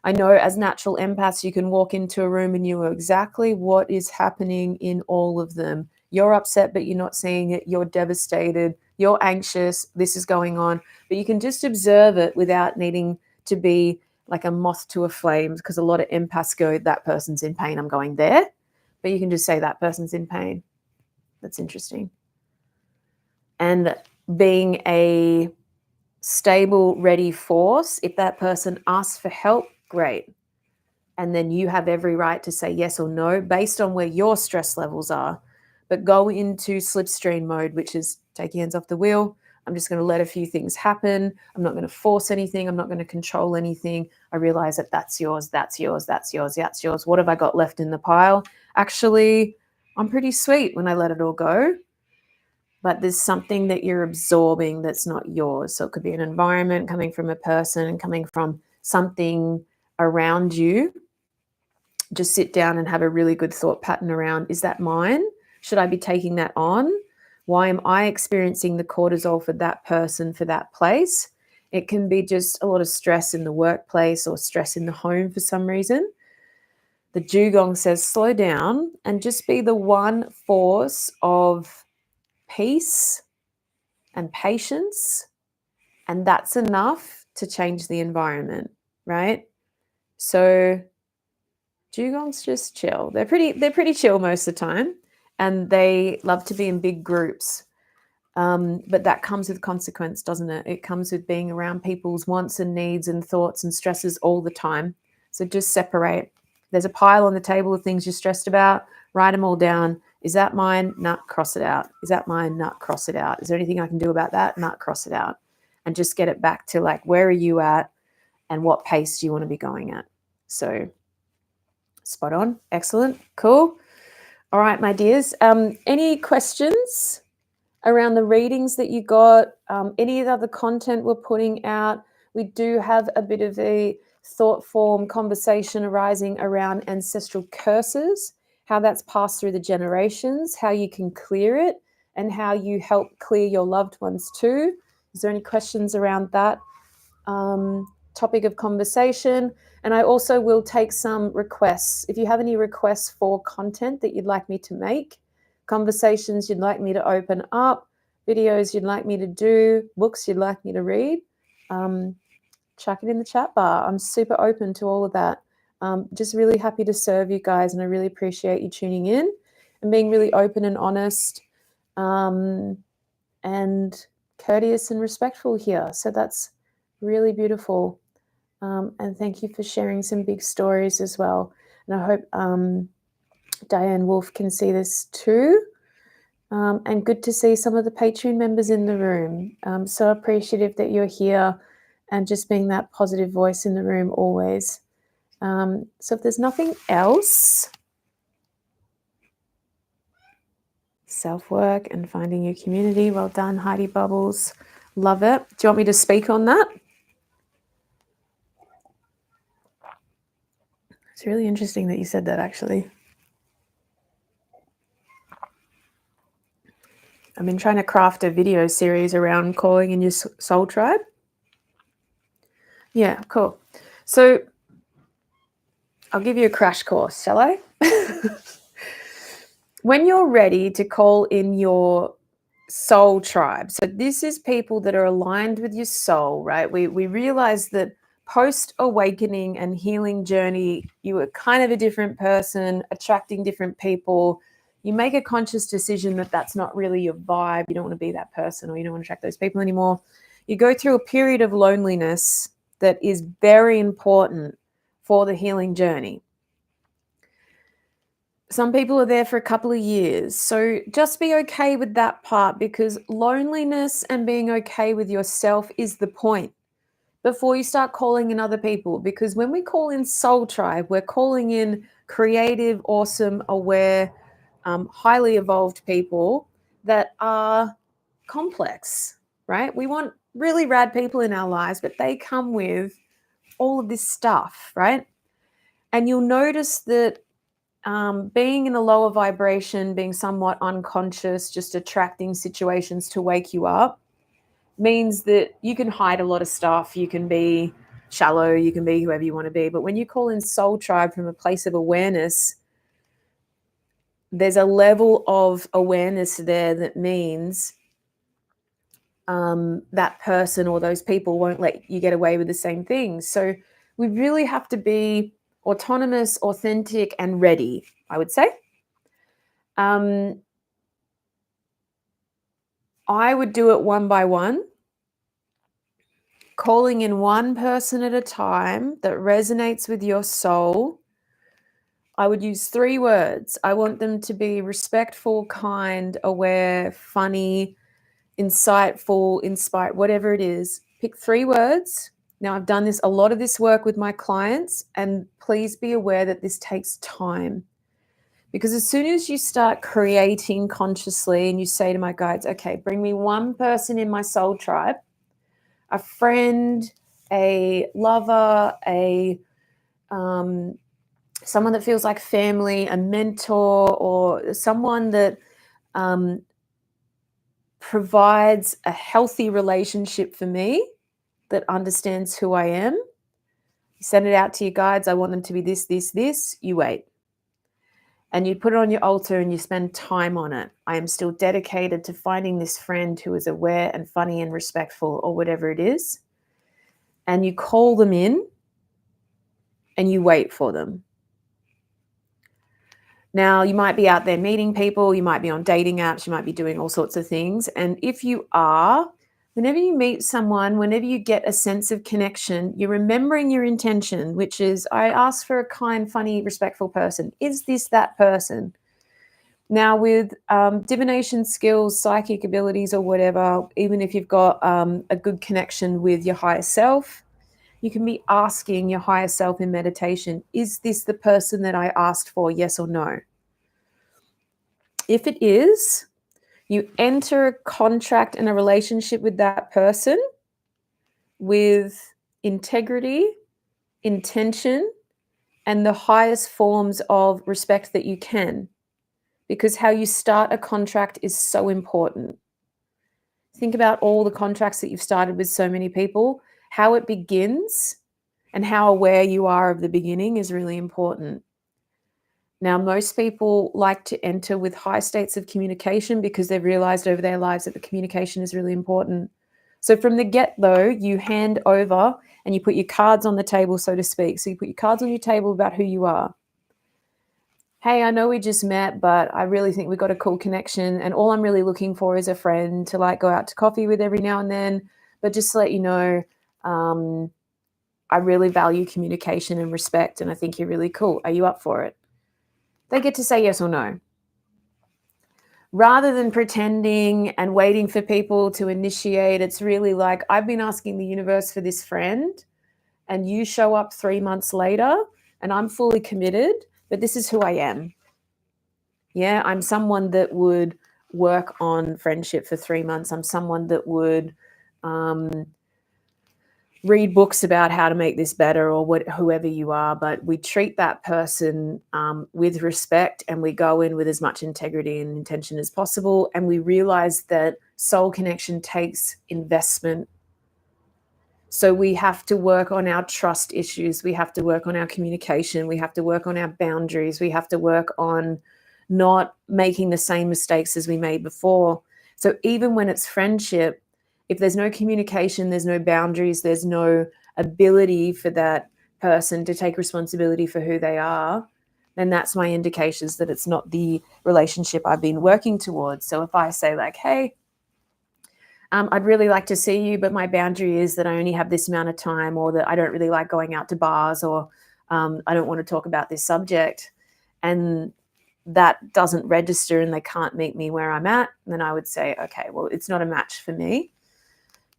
I know as natural empaths, you can walk into a room and you know exactly what is happening in all of them. You're upset, but you're not seeing it. You're devastated. You're anxious. This is going on. But you can just observe it without needing to be like a moth to a flame, because a lot of empaths go, that person's in pain, I'm going there. But you can just say that person's in pain. That's interesting. And being a stable, ready force, if that person asks for help, great. And then you have every right to say yes or no based on where your stress levels are. But go into slipstream mode, which is take your hands off the wheel. I'm just going to let a few things happen. I'm not going to force anything. I'm not going to control anything. I realize that that's yours, that's yours, that's yours, that's yours. What have I got left in the pile? Actually, I'm pretty sweet when I let it all go. But there's something that you're absorbing that's not yours. So it could be an environment coming from a person, coming from something around you. Just sit down and have a really good thought pattern around, is that mine? Should I be taking that on? Why am I experiencing the cortisol for that person, for that place? It can be just a lot of stress in the workplace or stress in the home for some reason. The dugong says slow down and just be the one force of peace and patience, and that's enough to change the environment, right? So dugongs just chill. They're pretty chill most of the time, and they love to be in big groups. But that comes with consequence, doesn't it? It comes with being around people's wants and needs and thoughts and stresses all the time. So just separate. There's a pile on the table of things you're stressed about. Write them all down. Is that mine? Nah, cross it out. Is that mine? Nah, cross it out. Is there anything I can do about that? Nah, cross it out. And just get it back to like, where are you at and what pace do you want to be going at? So spot on. Excellent. Cool. All right, my dears. Any questions around the readings that you got? Any other content we're putting out? We do have a bit of a thought form conversation arising around ancestral curses, how that's passed through the generations, how you can clear it, and how you help clear your loved ones too. Is there any questions around that topic of conversation? And I also will take some requests. If you have any requests for content that you'd like me to make, conversations you'd like me to open up, videos you'd like me to do, books you'd like me to read, chuck it in the chat bar. I'm super open to all of that. Just really happy to serve you guys, and I really appreciate you tuning in and being really open and honest and courteous and respectful here. So that's really beautiful. And thank you for sharing some big stories as well. And I hope Diane Wolf can see this too. And good to see some of the Patreon members in the room. So appreciative that you're here and just being that positive voice in the room always. So if there's nothing else, self-work and finding your community. Well done, Heidi Bubbles. Love it. Do you want me to speak on that? It's really interesting that you said that, actually. I've been trying to craft a video series around calling in your soul tribe. Yeah, cool. So I'll give you a crash course, shall I? When you're ready to call in your soul tribe, so this is people that are aligned with your soul, right? We realize that post-awakening and healing journey, you were kind of a different person, attracting different people. You make a conscious decision that that's not really your vibe. You don't want to be that person, or you don't want to attract those people anymore. You go through a period of loneliness that is very important for the healing journey. Some people are there for a couple of years. So just be okay with that part, because loneliness and being okay with yourself is the point before you start calling in other people. Because when we call in soul tribe, we're calling in creative, awesome, aware, highly evolved people that are complex, right? We want really rad people in our lives, but they come with all of this stuff, right? And you'll notice that being in a lower vibration, being somewhat unconscious, just attracting situations to wake you up, means that you can hide a lot of stuff. You can be shallow, you can be whoever you want to be. But when you call in soul tribe from a place of awareness, there's a level of awareness there that means that person or those people won't let you get away with the same things. So We really have to be autonomous, authentic, and ready, I would say. I would do it one by one, calling in one person at a time that resonates with your soul. I would use 3 words. I want them to be respectful, kind, aware, funny, insightful, inspired, whatever it is. Pick 3 words. Now, I've done a lot of this work with my clients, and please be aware that this takes time. Because as soon as you start creating consciously and you say to my guides, okay, bring me one person in my soul tribe, a friend, a lover, someone that feels like family, a mentor, or someone that provides a healthy relationship for me, that understands who I am. You send it out to your guides. I want them to be this, this, this. You wait. And you put it on your altar and you spend time on it. I am still dedicated to finding this friend who is aware and funny and respectful, or whatever it is. And you call them in and you wait for them. Now, you might be out there meeting people, you might be on dating apps, you might be doing all sorts of things. And if you are, whenever you meet someone, whenever you get a sense of connection, you're remembering your intention, which is, I ask for a kind, funny, respectful person. Is this that person? Now, with divination skills, psychic abilities, or whatever, even if you've got a good connection with your higher self, you can be asking your higher self in meditation, is this the person that I asked for, yes or no? If it is, you enter a contract and a relationship with that person with integrity, intention, and the highest forms of respect that you can. Because how you start a contract is so important. Think about all the contracts that you've started with so many people. How it begins and how aware you are of the beginning is really important. Now, most people like to enter with high states of communication because they've realized over their lives that the communication is really important. So from the get-go, you hand over and you put your cards on the table, so to speak. So you put your cards on your table about who you are. Hey, I know we just met, but I really think we got a cool connection. And all I'm really looking for is a friend to like go out to coffee with every now and then. But just to let you know, I really value communication and respect, and I think you're really cool. Are you up for it? They get to say yes or no. Rather than pretending and waiting for people to initiate, it's really like, I've been asking the universe for this friend, and you show up 3 months later, and I'm fully committed, but this is who I am. Yeah, I'm someone that would work on friendship for 3 months. I'm someone that would read books about how to make this better, or whoever you are, but we treat that person with respect, and we go in with as much integrity and intention as possible. And we realize that soul connection takes investment. So we have to work on our trust issues. We have to work on our communication. We have to work on our boundaries. We have to work on not making the same mistakes as we made before. So even when it's friendship, if there's no communication, there's no boundaries, there's no ability for that person to take responsibility for who they are, then that's my indications that it's not the relationship I've been working towards. So if I say like, hey, I'd really like to see you, but my boundary is that I only have this amount of time, or that I don't really like going out to bars, or I don't want to talk about this subject, and that doesn't register and they can't meet me where I'm at, then I would say, okay, well, it's not a match for me.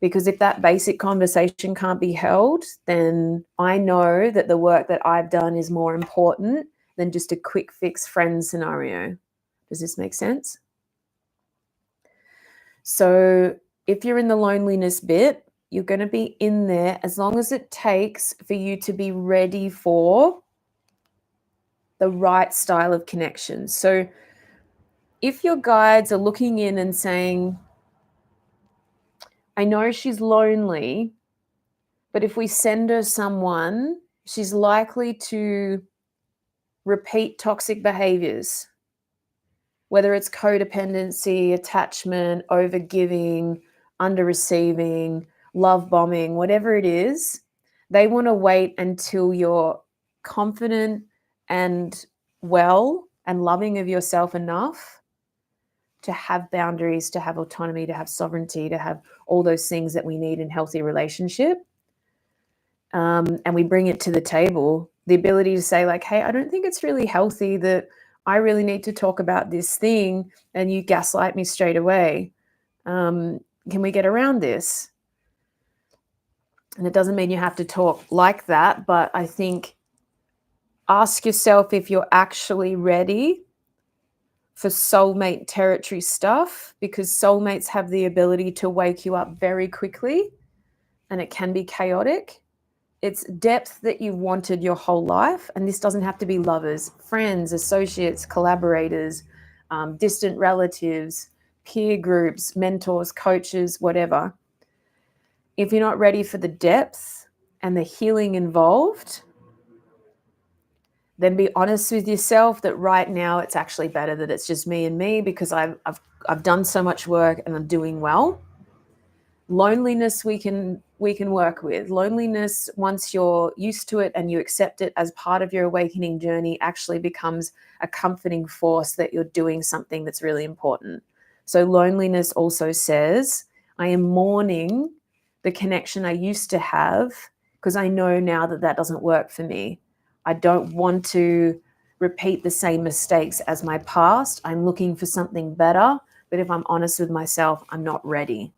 Because if that basic conversation can't be held, then I know that the work that I've done is more important than just a quick fix friend scenario. Does this make sense? So if you're in the loneliness bit, you're going to be in there as long as it takes for you to be ready for the right style of connection. So if your guides are looking in and saying, I know she's lonely, but if we send her someone, she's likely to repeat toxic behaviors, whether it's codependency, attachment, overgiving, under receiving, love bombing, whatever it is, They want to wait until you're confident and well and loving of yourself enough to have boundaries, to have autonomy, to have sovereignty, to have all those things that we need in healthy relationship. And we bring it to the table, the ability to say like, hey, I don't think it's really healthy that I really need to talk about this thing and you gaslight me straight away. Can we get around this? And it doesn't mean you have to talk like that, but I think ask yourself if you're actually ready for soulmate territory stuff, because soulmates have the ability to wake you up very quickly and it can be chaotic. It's depth that you've wanted your whole life. And this doesn't have to be lovers, friends, associates, collaborators, distant relatives, peer groups, mentors, coaches, whatever. If you're not ready for the depth and the healing involved, then be honest with yourself that right now it's actually better that it's just me and me, because I've done so much work and I'm doing well. Loneliness we can work with. Loneliness, once you're used to it and you accept it as part of your awakening journey, actually becomes a comforting force that you're doing something that's really important. So loneliness also says, I am mourning the connection I used to have because I know now that that doesn't work for me. I don't want to repeat the same mistakes as my past. I'm looking for something better, but if I'm honest with myself, I'm not ready.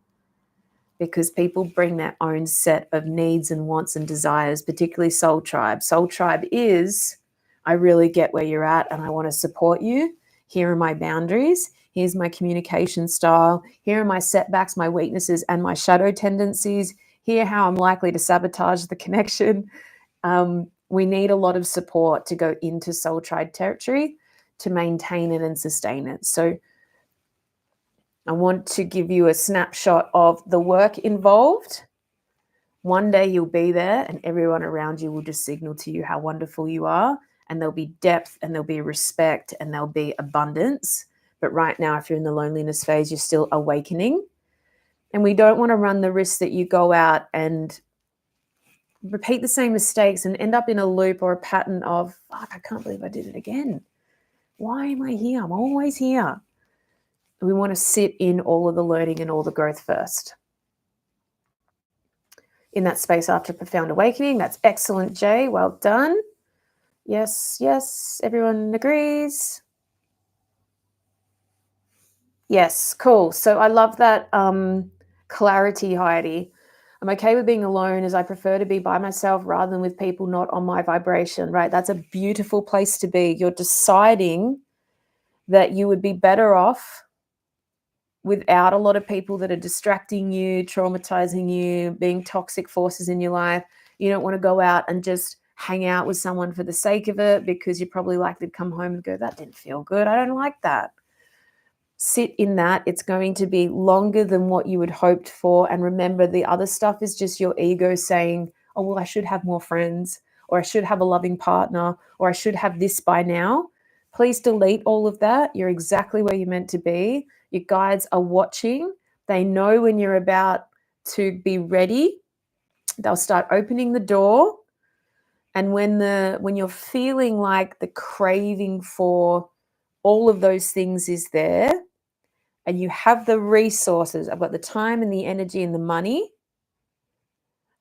Because people bring their own set of needs and wants and desires, particularly soul tribe. Soul tribe is, I really get where you're at and I want to support you. Here are my boundaries. Here's my communication style. Here are my setbacks, my weaknesses, and my shadow tendencies. Here how I'm likely to sabotage the connection. We need a lot of support to go into soul tribe territory to maintain it and sustain it. So I want to give you a snapshot of the work involved. One day you'll be there and everyone around you will just signal to you how wonderful you are, and there'll be depth and there'll be respect and there'll be abundance. But right now, if you're in the loneliness phase, you're still awakening. And we don't want to run the risk that you go out and repeat the same mistakes and end up in a loop or a pattern of, fuck, I can't believe I did it again. Why am I here? I'm always here. We want to sit in all of the learning and all the growth first. In that space after profound awakening. That's excellent, Jay. Well done. Yes, yes. Everyone agrees. Yes, cool. So I love that clarity, Heidi. I'm okay with being alone as I prefer to be by myself rather than with people not on my vibration, right? That's a beautiful place to be. You're deciding that you would be better off without a lot of people that are distracting you, traumatizing you, being toxic forces in your life. You don't want to go out and just hang out with someone for the sake of it, because you're probably likely to come home and go, that didn't feel good. I don't like that. Sit in that. It's going to be longer than what you had hoped for. And remember, the other stuff is just your ego saying, oh, well, I should have more friends, or I should have a loving partner, or I should have this by now. Please delete all of that. You're exactly where you're meant to be. Your guides are watching. They know when you're about to be ready. They'll start opening the door. And when you're feeling like the craving for all of those things is there, and you have the resources, I've got the time and the energy and the money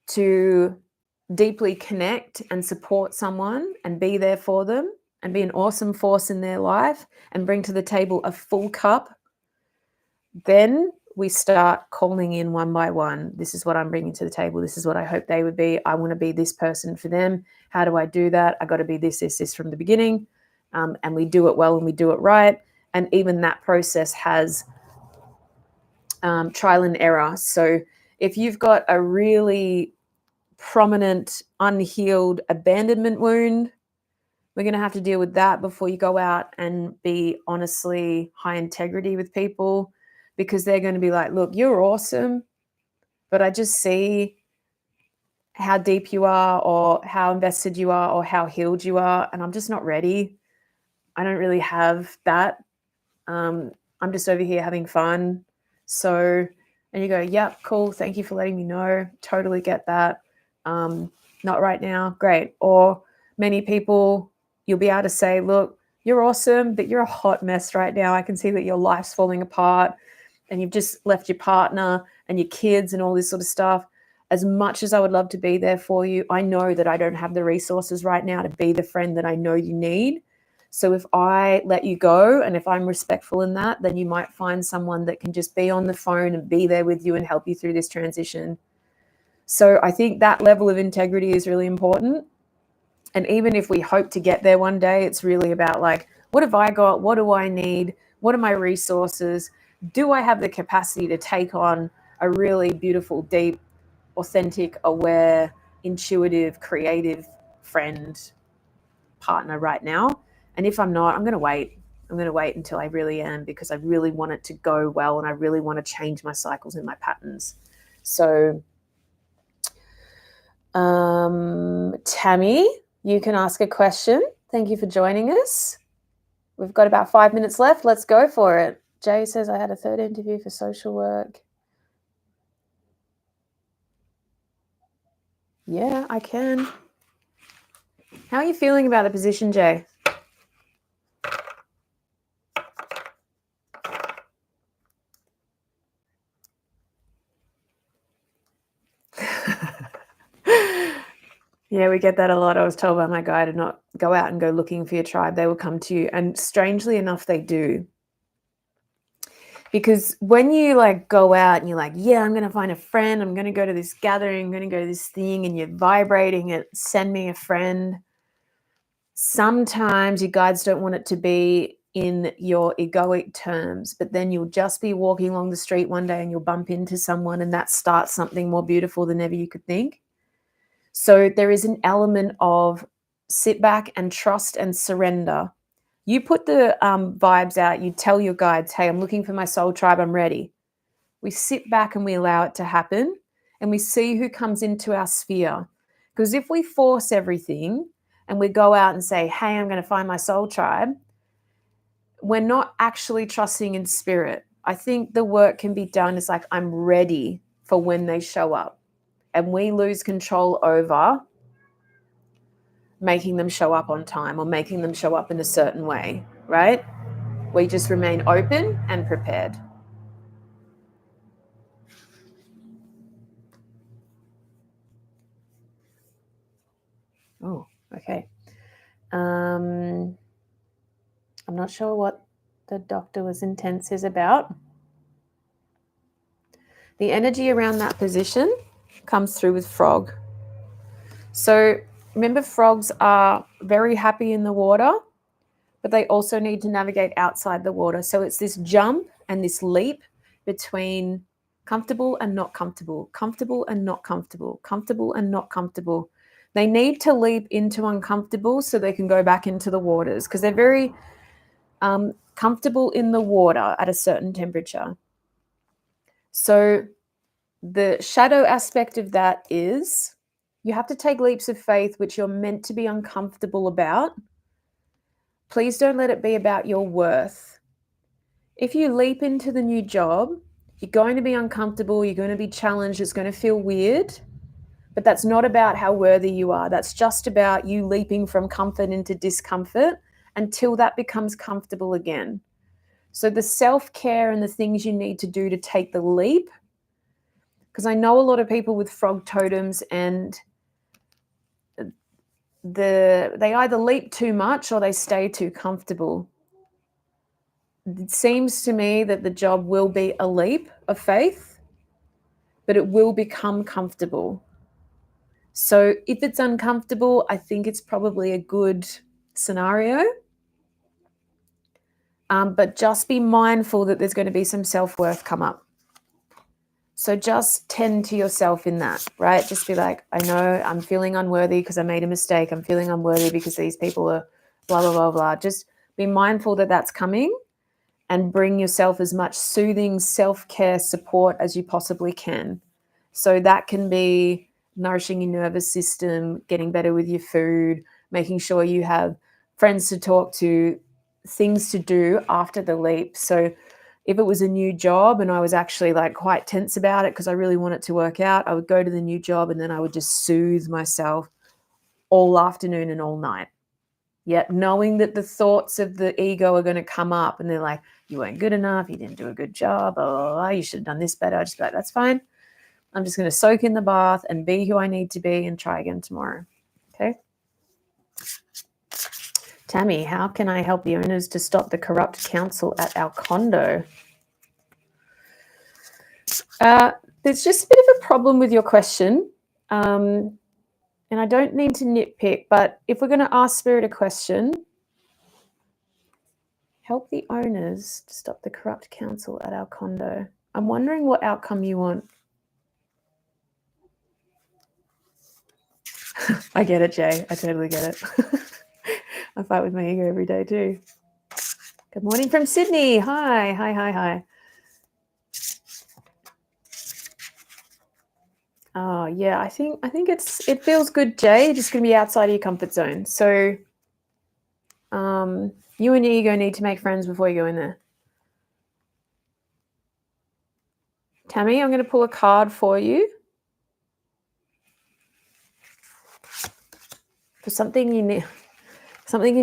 to deeply connect and support someone and be there for them and be an awesome force in their life and bring to the table a full cup, then we start calling in one by one. This is what I'm bringing to the table. This is what I hope they would be. I want to be this person for them. How do I do that? I got to be this from the beginning. And we do it well and we do it right. And even that process has trial and error. So if you've got a really prominent, unhealed abandonment wound, we're going to have to deal with that before you go out and be honestly high integrity with people, because they're going to be like, look, you're awesome, but I just see how deep you are or how invested you are or how healed you are, and I'm just not ready. I don't really have that. I'm just over here having fun. So, and you go, yep, cool. Thank you for letting me know. Totally get that. Not right now. Great. Or many people, you'll be able to say, look, you're awesome, but you're a hot mess right now. I can see that your life's falling apart and you've just left your partner and your kids and all this sort of stuff. As much as I would love to be there for you, I know that I don't have the resources right now to be the friend that I know you need. So if I let you go and if I'm respectful in that, then you might find someone that can just be on the phone and be there with you and help you through this transition. So I think that level of integrity is really important. And even if we hope to get there one day, it's really about like, what have I got? What do I need? What are my resources? Do I have the capacity to take on a really beautiful, deep, authentic, aware, intuitive, creative friend, partner right now? And if I'm not, I'm going to wait. I'm going to wait until I really am, because I really want it to go well and I really want to change my cycles and my patterns. So, Tammy, you can ask a question. Thank you for joining us. We've got about 5 minutes left. Let's go for it. Jay says, I had a third interview for social work. Yeah, I can. How are you feeling about the position, Jay? Yeah, we get that a lot. I was told by my guy to not go out and go looking for your tribe. They will come to you. And strangely enough, they do. Because when you like go out and you're like, yeah, I'm going to find a friend. I'm going to go to this gathering. I'm going to go to this thing, and you're vibrating it. Send me a friend. Sometimes your guides don't want it to be in your egoic terms, but then you'll just be walking along the street one day and you'll bump into someone, and that starts something more beautiful than ever you could think. So there is an element of sit back and trust and surrender. You put the vibes out, you tell your guides, hey, I'm looking for my soul tribe, I'm ready. We sit back and we allow it to happen, and we see who comes into our sphere. Because if we force everything and we go out and say, hey, I'm going to find my soul tribe, we're not actually trusting in spirit. I think the work can be done as like, I'm ready for when they show up. And we lose control over making them show up on time or making them show up in a certain way, right? We just remain open and prepared. Oh, okay. I'm not sure what the doctor was intense is about. The energy around that position comes through with frog. So remember, frogs are very happy in the water, but they also need to navigate outside the water. So it's this jump and this leap between comfortable and not comfortable, comfortable and not comfortable, comfortable and not comfortable. They need to leap into uncomfortable so they can go back into the waters, because they're very comfortable in the water at a certain temperature. So the shadow aspect of that is you have to take leaps of faith, which you're meant to be uncomfortable about. Please don't let it be about your worth. If you leap into the new job, you're going to be uncomfortable, you're going to be challenged, it's going to feel weird, but that's not about how worthy you are. That's just about you leaping from comfort into discomfort until that becomes comfortable again. So the self-care and the things you need to do to take the leap, because I know a lot of people with frog totems, and they either leap too much or they stay too comfortable. It seems to me that the job will be a leap of faith, but it will become comfortable. So if it's uncomfortable, I think it's probably a good scenario. But just be mindful that there's going to be some self-worth come up. So just tend to yourself in that, right? Just be like, I know I'm feeling unworthy because I made a mistake. I'm feeling unworthy because these people are blah, blah, blah, blah. Just be mindful that that's coming, and bring yourself as much soothing self-care support as you possibly can. So that can be nourishing your nervous system, getting better with your food, making sure you have friends to talk to, things to do after the leap. So if it was a new job and I was actually like quite tense about it because I really want it to work out, I would go to the new job and then I would just soothe myself all afternoon and all night. Yet knowing that the thoughts of the ego are going to come up and they're like, you weren't good enough, you didn't do a good job, oh, you should have done this better. I just be like, that's fine. I'm just going to soak in the bath and be who I need to be and try again tomorrow. Okay. Tammy, how can I help the owners to stop the corrupt council at our condo? There's just a bit of a problem with your question. And I don't need to nitpick, but if we're going to ask Spirit a question, help the owners to stop the corrupt council at our condo. I'm wondering what outcome you want. I get it, Jay. I totally get it. I fight with my ego every day too. Good morning from Sydney. Hi. Oh yeah, I think it feels good, Jay. Just gonna be outside of your comfort zone. So you and your ego need to make friends before you go in there. Tammy, I'm gonna pull a card for you. For something you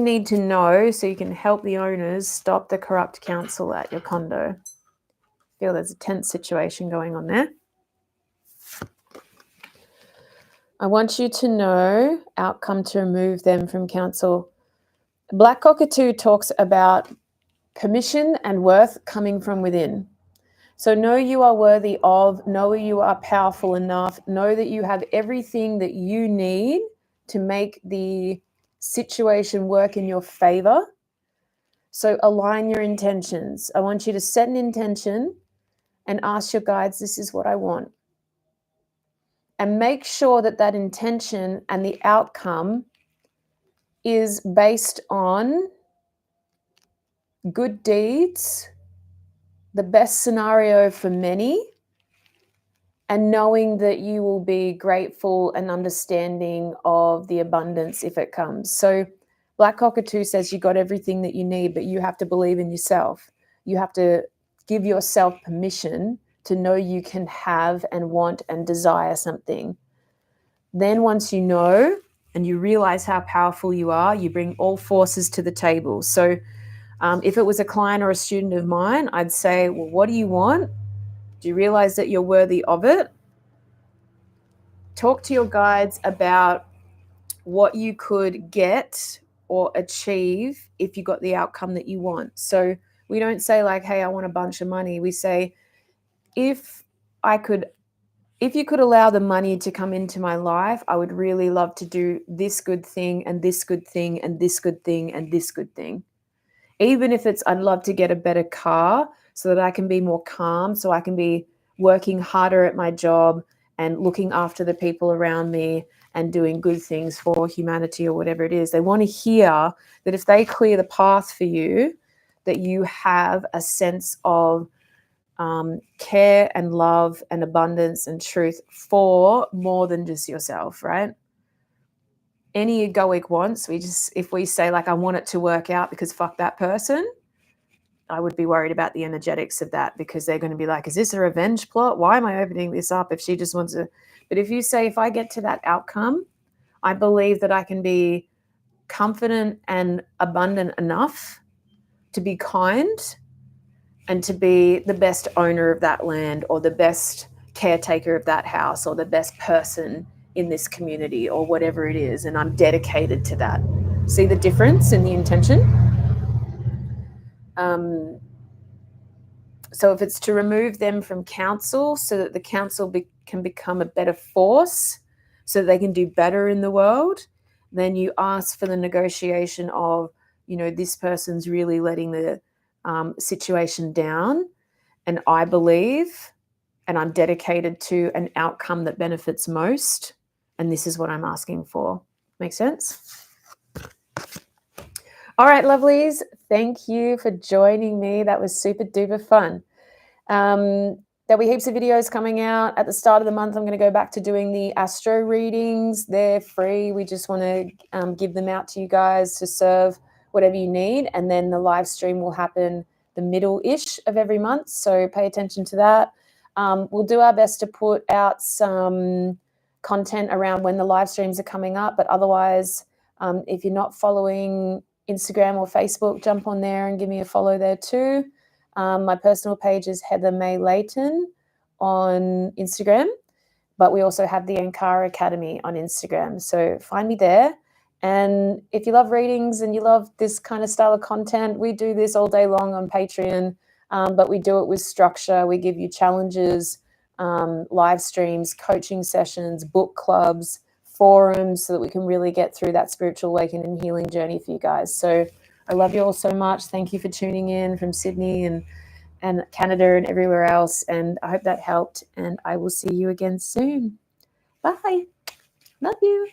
need to know so you can help the owners stop the corrupt council at your condo. I feel there's a tense situation going on there. I want you to know outcome to remove them from council. Black Cockatoo talks about permission and worth coming from within. So know you are worthy of, know you are powerful enough, know that you have everything that you need to make the situation work in your favor. So align your intentions. I want you to set an intention and ask your guides, this is what I want. And make sure that that intention and the outcome is based on good deeds, the best scenario for many, and knowing that you will be grateful and understanding of the abundance if it comes. So Black Cockatoo says you got everything that you need, but you have to believe in yourself. You have to give yourself permission to know you can have and want and desire something. Then once you know and you realize how powerful you are, you bring all forces to the table. So if it was a client or a student of mine, I'd say, well, what do you want? Do you realize that you're worthy of it? Talk to your guides about what you could get or achieve if you got the outcome that you want. So we don't say like, hey, I want a bunch of money. We say, if you could allow the money to come into my life, I would really love to do this good thing and this good thing and this good thing and this good thing. Even if it's, I'd love to get a better car so that I can be more calm, so I can be working harder at my job and looking after the people around me and doing good things for humanity or whatever it is. They want to hear that if they clear the path for you, that you have a sense of care and love and abundance and truth for more than just yourself, right? Any egoic wants, if we say like, I want it to work out because fuck that person, I would be worried about the energetics of that, because they're going to be like, is this a revenge plot? Why am I opening this up if she just wants to? But if you say, if I get to that outcome, I believe that I can be confident and abundant enough to be kind and to be the best owner of that land or the best caretaker of that house or the best person in this community or whatever it is, and I'm dedicated to that. See the difference in the intention? So if it's to remove them from council so that the council can become a better force so that they can do better in the world, then you ask for the negotiation of, this person's really letting the situation down, and I believe and I'm dedicated to an outcome that benefits most, and this is what I'm asking for. Make sense? All right, lovelies. Thank you for joining me. That was super duper fun. There'll be heaps of videos coming out. At the start of the month, I'm going to go back to doing the astro readings. They're free. We just want to give them out to you guys to serve whatever you need. And then the live stream will happen the middle-ish of every month. So pay attention to that. We'll do our best to put out some content around when the live streams are coming up. But otherwise, if you're not following Instagram or Facebook, jump on there and give me a follow there too. My personal page is Heather May Layton on Instagram, but we also have the Ankara Academy on Instagram. So find me there. And if you love readings and you love this kind of style of content, we do this all day long on Patreon, but we do it with structure. We give you challenges, live streams, coaching sessions, book clubs, forums, so that we can really get through that spiritual awakening and healing journey for you guys. So I love you all so much. Thank you for tuning in from Sydney and Canada and everywhere else. And I hope that helped. And I will see you again soon. Bye. Love you.